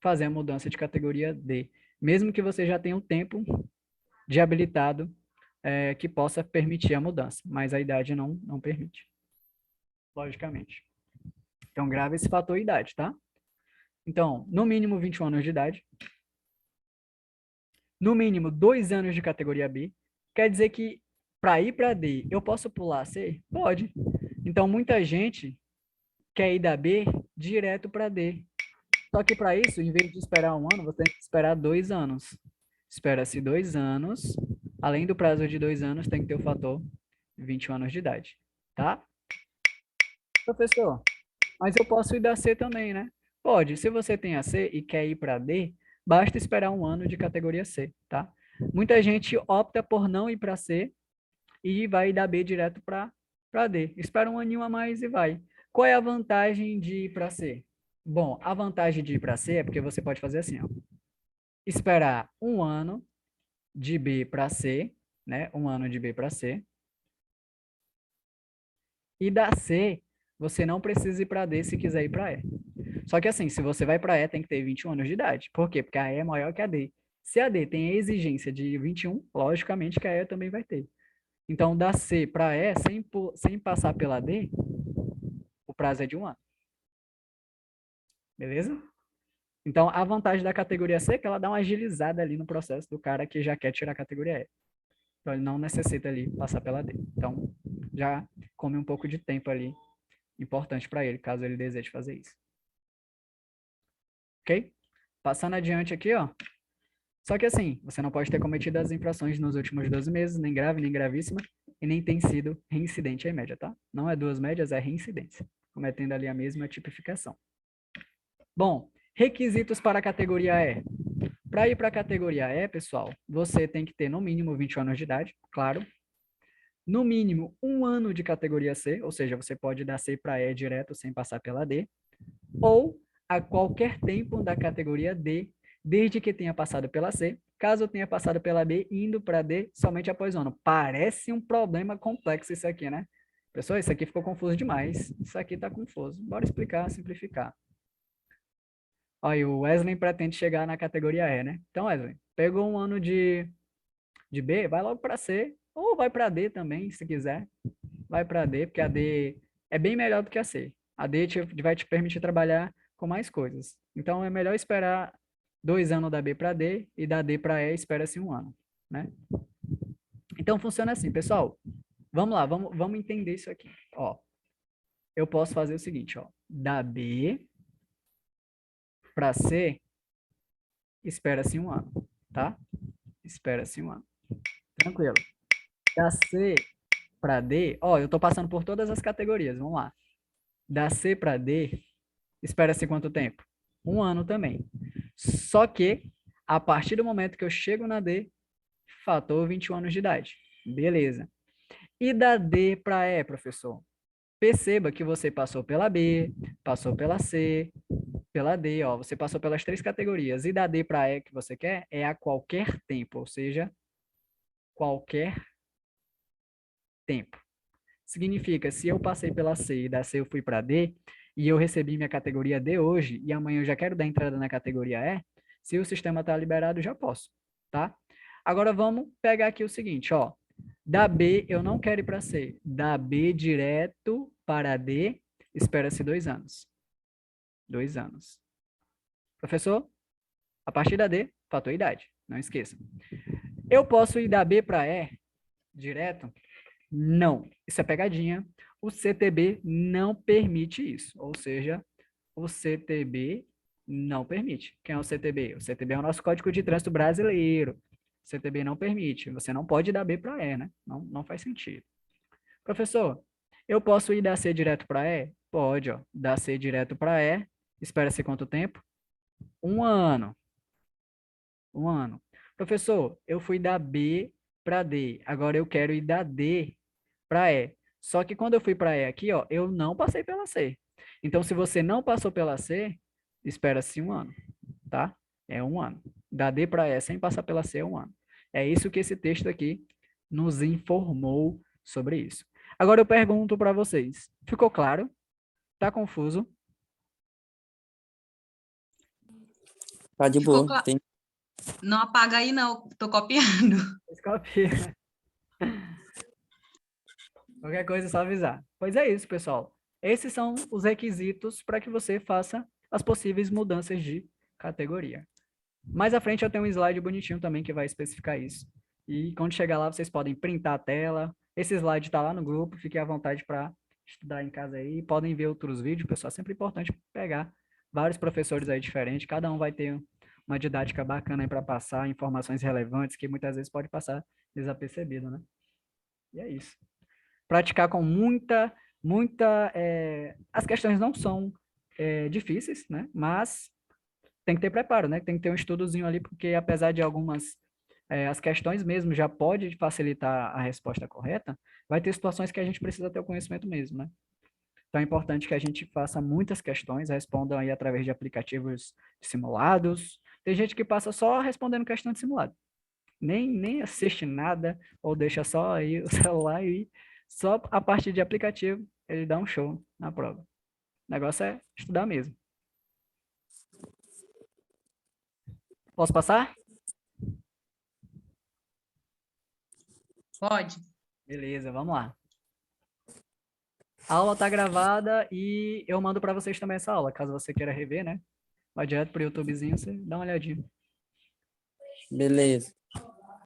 fazer a mudança de categoria D, mesmo que você já tenha um tempo de habilitado que possa permitir a mudança, mas a idade não permite, logicamente. Então, grave esse fator idade, tá? Então, no mínimo 21 anos de idade, no mínimo 2 anos de categoria B, quer dizer que para ir para D, eu posso pular C? Pode. Então, muita gente quer ir da B direto para D. Só que para isso, em vez de esperar 1 ano, você tem que esperar 2 anos. Espera-se 2 anos. Além do prazo de 2 anos, tem que ter o fator 21 anos de idade. Tá? Professor, mas eu posso ir da C também, né? Pode. Se você tem a C e quer ir para D, basta esperar 1 ano de categoria C, tá? Muita gente opta por não ir para C e vai da B direto para D. Espera 1 aninho a mais e vai. Qual é a vantagem de ir para C? Bom, a vantagem de ir para C é porque você pode fazer assim, ó. Esperar 1 ano de B para C, né? 1 ano de B para C. E da C, você não precisa ir para D se quiser ir para E. Só que assim, se você vai para E, tem que ter 21 anos de idade. Por quê? Porque a E é maior que a D. Se a D tem a exigência de 21, logicamente que a E também vai ter. Então, da C para E, sem passar pela D, o prazo é de 1 ano. Beleza? Então, a vantagem da categoria C é que ela dá uma agilizada ali no processo do cara que já quer tirar a categoria E. Então, ele não necessita ali passar pela D. Então, já come um pouco de tempo ali, importante para ele, caso ele deseje fazer isso. Ok? Passando adiante aqui, ó. Só que assim, você não pode ter cometido as infrações nos últimos 12 meses, nem grave, nem gravíssima, e nem tem sido reincidente em média, tá? Não é 2 médias, é reincidência, cometendo ali a mesma tipificação. Bom, requisitos para a categoria E. Para ir para a categoria E, pessoal, você tem que ter no mínimo 21 anos de idade, claro. No mínimo 1 ano de categoria C, ou seja, você pode dar C para E direto sem passar pela D. Ou a qualquer tempo da categoria D, desde que tenha passado pela C, caso tenha passado pela B, indo para D somente após o ano. Parece um problema complexo isso aqui, né? Pessoal, isso aqui ficou confuso demais. Isso aqui está confuso. Bora explicar, simplificar. Olha, o Wesley pretende chegar na categoria E, né? Então, Wesley, pegou um ano de B, vai logo para C, ou vai para D também, se quiser. Vai para D, porque a D é bem melhor do que a C. A D vai te permitir trabalhar com mais coisas. Então, é melhor esperar 2 anos da B para D e da D para E espera-se 1 ano, né? Então, funciona assim, pessoal. Vamos lá, vamos entender isso aqui. Ó, eu posso fazer o seguinte, ó. Da B para C, espera-se 1 ano, tá? Espera-se 1 ano. Tranquilo. Da C para D, ó, eu tô passando por todas as categorias, vamos lá. Da C para D, espera-se quanto tempo? 1 ano também. Só que, a partir do momento que eu chego na D, fator 21 anos de idade. Beleza. E da D para E, professor? Perceba que você passou pela B, passou pela C, pela D, ó. Você passou pelas 3 categorias. E da D para E que você quer é a qualquer tempo, ou seja, qualquer tempo. Significa, se eu passei pela C e da C eu fui para D, e eu recebi minha categoria D hoje, e amanhã eu já quero dar entrada na categoria E, se o sistema está liberado, eu já posso, tá? Agora vamos pegar aqui o seguinte, ó. Da B eu não quero ir para C. Da B direto para D, espera-se 2 anos. 2 anos. Professor, a partir da D, fator idade, não esqueça. Eu posso ir da B para E direto? Não, isso é pegadinha. O CTB não permite isso, ou seja, o CTB não permite. Quem é o CTB? O CTB é o nosso Código de Trânsito Brasileiro. O CTB não permite. Você não pode dar B para E, né? Não faz sentido. Professor, eu posso ir da C direto para E? Pode, ó. Da C direto para E. Espera-se quanto tempo? 1 ano. 1 ano. Professor, eu fui da B para D. Agora eu quero ir da D para E. Só que quando eu fui para E aqui, ó, eu não passei pela C. Então, se você não passou pela C, espera-se 1 ano, tá? É 1 ano. Da D para E sem passar pela C é 1 ano. É isso que esse texto aqui nos informou sobre isso. Agora eu pergunto para vocês, ficou claro? Tá confuso? Tá de Ficou boa. claro? Tem... Não apaga aí, não. Tô copiando. Copia. Qualquer coisa é só avisar. Pois é isso, pessoal. Esses são os requisitos para que você faça as possíveis mudanças de categoria. Mais à frente eu tenho um slide bonitinho também que vai especificar isso. E quando chegar lá, vocês podem printar a tela. Esse slide está lá no grupo, fiquem à vontade para estudar em casa aí. Podem ver outros vídeos, pessoal. É sempre importante pegar vários professores aí diferentes. Cada um vai ter uma didática bacana aí para passar, informações relevantes que muitas vezes pode passar desapercebido, né? E é isso. Praticar com as questões não são difíceis, né? Mas tem que ter preparo, né? Tem que ter um estudozinho ali, porque apesar de algumas, as questões mesmo já pode facilitar a resposta correta, vai ter situações que a gente precisa ter o conhecimento mesmo, né? Então é importante que a gente faça muitas questões, respondam aí através de aplicativos simulados. Tem gente que passa só respondendo questão de simulado. Nem assiste nada, ou deixa só aí o celular e só a parte de aplicativo ele dá um show na prova. O negócio é estudar mesmo. Posso passar? Pode. Beleza, vamos lá. A aula está gravada e eu mando para vocês também essa aula, caso você queira rever, né? Vai direto para o YouTubezinho, você dá uma olhadinha. Beleza.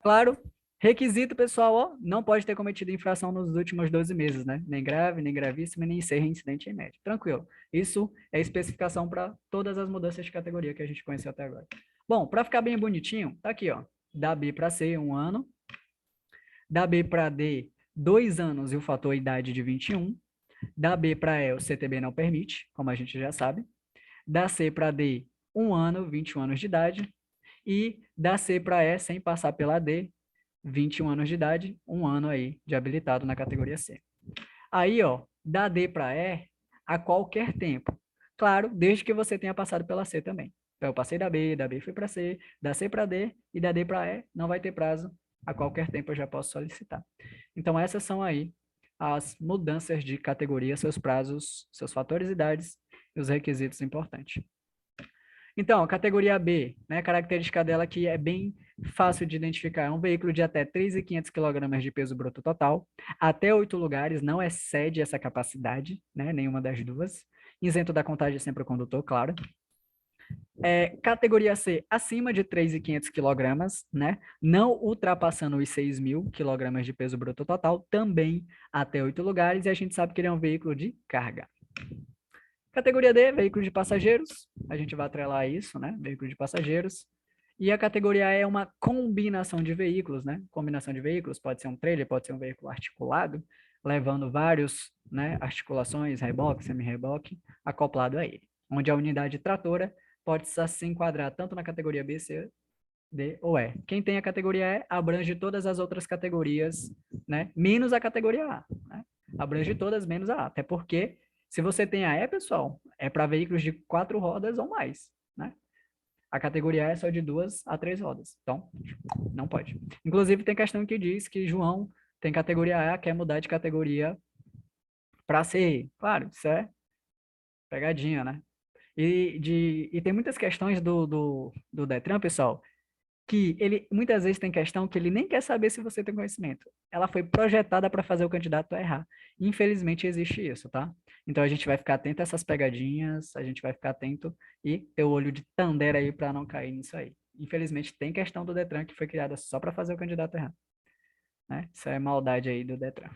Claro, requisito, pessoal, ó, não pode ter cometido infração nos últimos 12 meses, né? Nem grave, nem gravíssimo, nem ser reincidente em médio. Tranquilo. Isso é especificação para todas as mudanças de categoria que a gente conheceu até agora. Bom, para ficar bem bonitinho, tá aqui, ó. Da B para C, 1 ano. Da B para D, 2 anos e o fator idade de 21. Da B para E, o CTB não permite, como a gente já sabe. Da C para D, 1 ano, 21 anos de idade. E da C para E, sem passar pela D, 21 anos de idade, 1 ano aí de habilitado na categoria C. Aí, ó, da D para E, a qualquer tempo. Claro, desde que você tenha passado pela C também. Então, eu passei da B fui para C, da C para D e da D para E, não vai ter prazo, a qualquer tempo eu já posso solicitar. Então, essas são aí as mudanças de categoria, seus prazos, seus fatores e idades e os requisitos importantes. Então, a categoria B, né, a característica dela que é bem fácil de identificar, é um veículo de até 3.500 kg de peso bruto total, até 8 lugares, não excede essa capacidade, né, nenhuma das duas, isento da contagem sempre o condutor, claro. Categoria C, acima de 3.500 kg, né, não ultrapassando os 6.000 kg de peso bruto total, também até 8 lugares, e a gente sabe que ele é um veículo de carga. Categoria D, veículo de passageiros, a gente vai atrelar a isso, né? Veículo de passageiros. E a categoria E é uma combinação de veículos, né? Combinação de veículos, pode ser um trailer, pode ser um veículo articulado, levando vários, né, articulações, reboque, semi-reboque, acoplado a ele. Onde a unidade tratora pode se enquadrar tanto na categoria B, C, D ou E. Quem tem a categoria E abrange todas as outras categorias, né? Menos a categoria A, né? Abrange todas menos a A, até porque se você tem a E, pessoal, é para veículos de 4 rodas ou mais, né? A categoria E é só de 2 a 3 rodas. Então, não pode. Inclusive, tem questão que diz que João tem categoria A, quer mudar de categoria para C. Claro, isso é pegadinha, né? E tem muitas questões do Detran, pessoal, que ele muitas vezes tem questão que ele nem quer saber se você tem conhecimento. Ela foi projetada para fazer o candidato errar. Infelizmente existe isso, tá? Então a gente vai ficar atento a essas pegadinhas, a gente vai ficar atento e ter o olho de Tandera aí para não cair nisso aí. Infelizmente tem questão do Detran que foi criada só para fazer o candidato errar, né? Isso é maldade aí do Detran.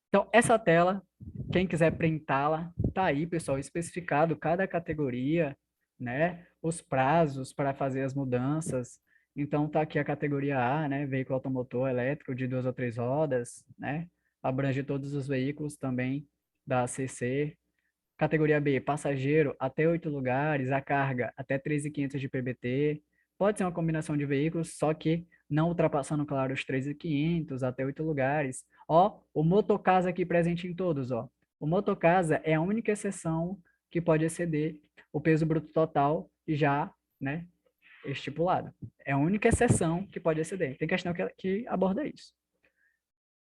Então essa tela, quem quiser printá-la, tá aí, pessoal, especificado cada categoria, né? Os prazos para fazer as mudanças. Então, tá aqui a categoria A, né? Veículo automotor elétrico de 2 ou 3 rodas, né? Abrange todos os veículos também da ACC. Categoria B, passageiro até 8 lugares, a carga até 3.500 de PBT. Pode ser uma combinação de veículos, só que não ultrapassando, claro, os 3.500 até 8 lugares. Ó, o motocasa aqui presente em todos, ó. O motocasa é a única exceção que pode exceder o peso bruto total já, né, estipulado. É a única exceção que pode exceder. Tem questão que aborda isso.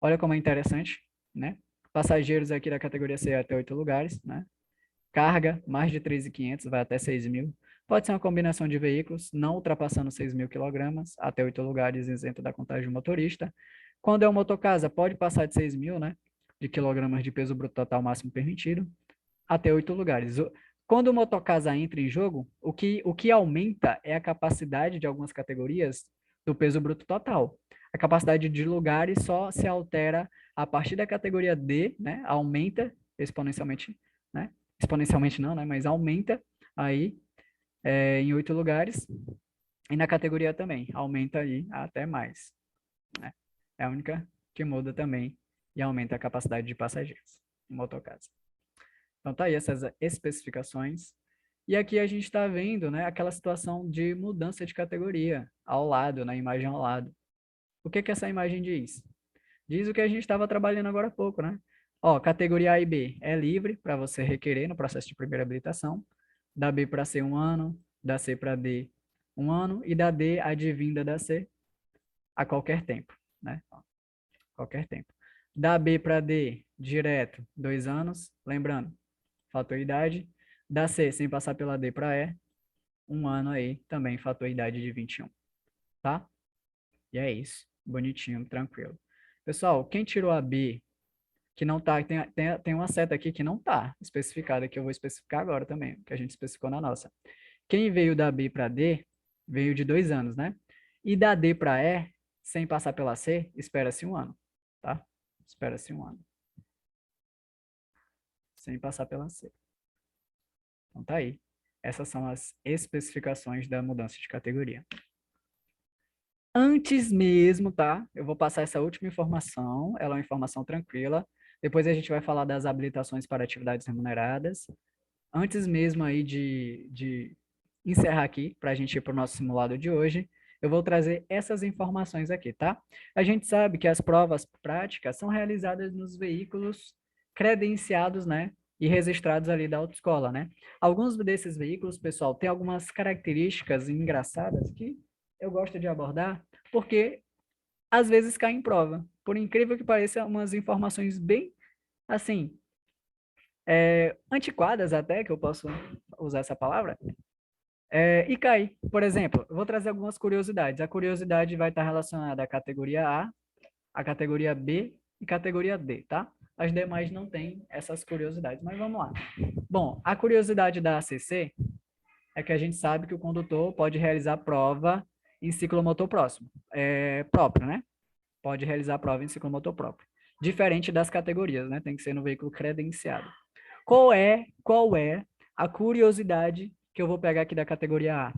Olha como é interessante, né? Passageiros aqui da categoria C até 8 lugares, né? Carga, mais de 3.500, vai até 6.000. Pode ser uma combinação de veículos, não ultrapassando 6.000 kg, até 8 lugares, isento da contagem do motorista. Quando é um motocasa, pode passar de 6.000, né? De quilogramas de peso bruto total máximo permitido, até 8 lugares. Quando o motocasa entra em jogo, o que aumenta é a capacidade de algumas categorias do peso bruto total. A capacidade de lugares só se altera a partir da categoria D, né? Aumenta exponencialmente, né? Exponencialmente não, né? Mas aumenta aí em 8 lugares. E na categoria também, aumenta aí até mais, né? É a única que muda também e aumenta a capacidade de passageiros em motocasa. Então, tá aí essas especificações. E aqui a gente está vendo, né, aquela situação de mudança de categoria ao lado, na imagem ao lado. O que que essa imagem diz? Diz o que a gente estava trabalhando agora há pouco, né? Ó, categoria A e B é livre para você requerer no processo de primeira habilitação. Da B para C, 1 ano. Da C para D, 1 ano. E da D, advinda da C, a qualquer tempo, né? Qualquer tempo. Da B para D, direto, 2 anos. Lembrando, fator idade. Da C, sem passar pela D para E, 1 ano aí, também fator idade de 21, tá? E é isso, bonitinho, tranquilo. Pessoal, quem tirou a B, que não tá, tem uma seta aqui que não tá especificada, que eu vou especificar agora também, que a gente especificou na nossa. Quem veio da B para D, veio de 2 anos, né? E da D para E, sem passar pela C, espera-se 1 ano, tá? Espera-se 1 ano. Sem passar pela C. Então tá aí. Essas são as especificações da mudança de categoria. Antes mesmo, tá? Eu vou passar essa última informação, ela é uma informação tranquila. Depois a gente vai falar das habilitações para atividades remuneradas. Antes mesmo aí de encerrar aqui, para a gente ir para o nosso simulado de hoje, eu vou trazer essas informações aqui, tá? A gente sabe que as provas práticas são realizadas nos veículos credenciados, né, e registrados ali da autoescola, né? Alguns desses veículos, pessoal, têm algumas características engraçadas que eu gosto de abordar, porque às vezes cai em prova. Por incrível que pareça, umas informações bem, assim, antiquadas até, que eu posso usar essa palavra, e cai. Por exemplo, eu vou trazer algumas curiosidades. A curiosidade vai estar relacionada à categoria A, à categoria B e categoria D, tá? As demais não têm essas curiosidades, mas vamos lá. Bom, a curiosidade da ACC é que a gente sabe que o condutor pode realizar prova em ciclomotor próprio, né? Pode realizar prova em ciclomotor próprio. Diferente das categorias, né? Tem que ser no veículo credenciado. Qual é a curiosidade que eu vou pegar aqui da categoria A?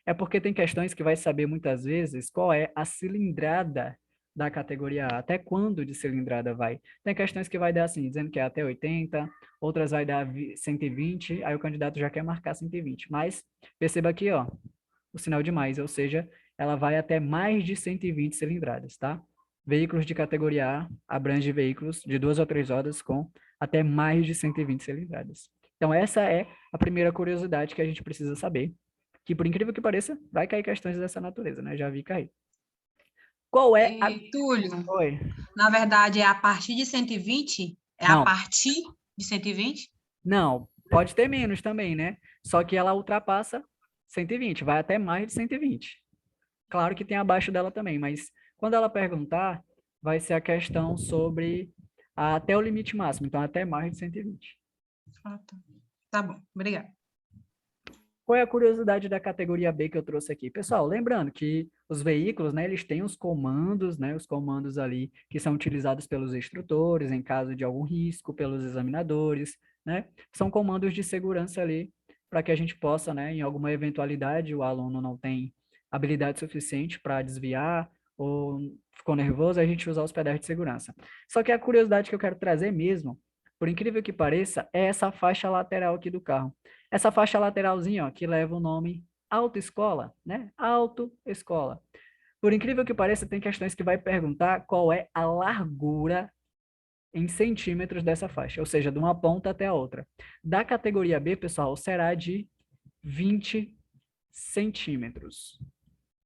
É porque tem questões que vai saber muitas vezes qual é a cilindrada da categoria A, até quando de cilindrada vai. Tem questões que vai dar assim, dizendo que é até 80, outras vai dar 120, aí o candidato já quer marcar 120. Mas perceba aqui, ó, o sinal de mais, ou seja, ela vai até mais de 120 cilindradas, tá? Veículos de categoria A abrange veículos de 2 ou 3 rodas com até mais de 120 cilindradas. Então, essa é a primeira curiosidade que a gente precisa saber, que por incrível que pareça, vai cair questões dessa natureza, né? Já vi cair. Qual é a... Túlio, Oi. na verdade, é a partir de 120? É Não. a partir de 120? Não, pode ter menos também, né? Só que ela ultrapassa 120, vai até mais de 120. Claro que tem abaixo dela também, mas quando ela perguntar, vai ser a questão sobre até o limite máximo, então até mais de 120. Ah, tá bom, obrigada. Qual é a curiosidade da categoria B que eu trouxe aqui? Pessoal, lembrando que os veículos, né, eles têm os comandos, né, os comandos ali que são utilizados pelos instrutores em caso de algum risco, pelos examinadores, né? São comandos de segurança ali para que a gente possa, né, em alguma eventualidade, o aluno não tem habilidade suficiente para desviar ou ficou nervoso, a gente usar os pedais de segurança. Só que a curiosidade que eu quero trazer mesmo, por incrível que pareça, é essa faixa lateral aqui do carro. Essa faixa lateralzinha, ó, que leva o nome autoescola, né? Autoescola. Por incrível que pareça, tem questões que vai perguntar qual é a largura em centímetros dessa faixa, ou seja, de uma ponta até a outra. Da categoria B, pessoal, será de 20 centímetros.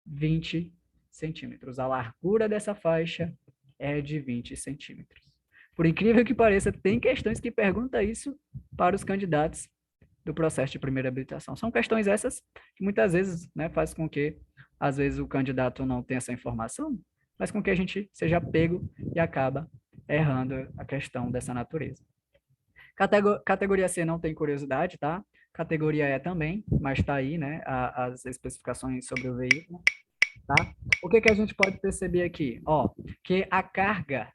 20 centímetros. A largura dessa faixa é de 20 centímetros. Por incrível que pareça, tem questões que perguntam isso para os candidatos do processo de primeira habilitação. São questões essas que muitas vezes, né, faz com que, às vezes, o candidato não tenha essa informação, faz com que a gente seja pego e acaba errando a questão dessa natureza. Categoria C não tem curiosidade, tá? Categoria E também, mas está aí, né, as especificações sobre o veículo, tá? O que que a gente pode perceber aqui? Ó, que a carga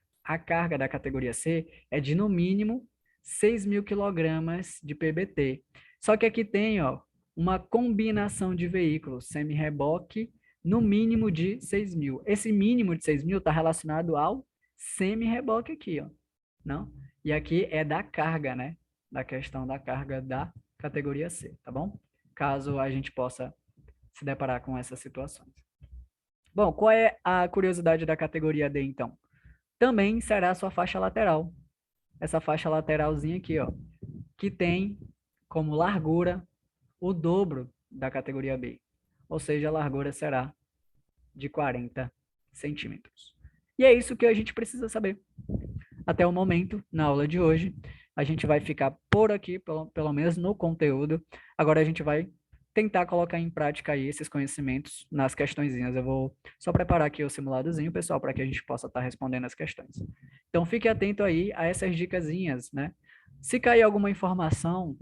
da categoria C é de, no mínimo, 6.000 quilogramas de PBT. Só que aqui tem, ó, uma combinação de veículos, semi-reboque, no mínimo de 6.000. Esse mínimo de 6.000 está relacionado ao semi-reboque aqui, ó, não? E aqui é da carga, né? Da questão da carga da categoria C, tá bom? Caso a gente possa se deparar com essas situações. Bom, qual é a curiosidade da categoria D, então? Também será a sua faixa lateral. Essa faixa lateralzinha aqui, ó, que tem como largura o dobro da categoria B. Ou seja, a largura será de 40 centímetros. E é isso que a gente precisa saber. Até o momento, na aula de hoje, a gente vai ficar por aqui, pelo menos no conteúdo. Agora a gente vai tentar colocar em prática aí esses conhecimentos nas questõezinhas. Eu vou só preparar aqui o simuladozinho, pessoal, para que a gente possa estar respondendo as questões. Então, fique atento aí a essas dicasinhas, né? Se cair alguma informação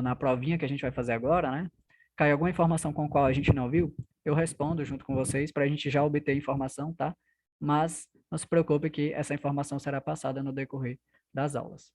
na provinha que a gente vai fazer agora, né? Cair alguma informação com a qual a gente não viu, eu respondo junto com vocês para a gente já obter informação, tá? Mas não se preocupe que essa informação será passada no decorrer das aulas.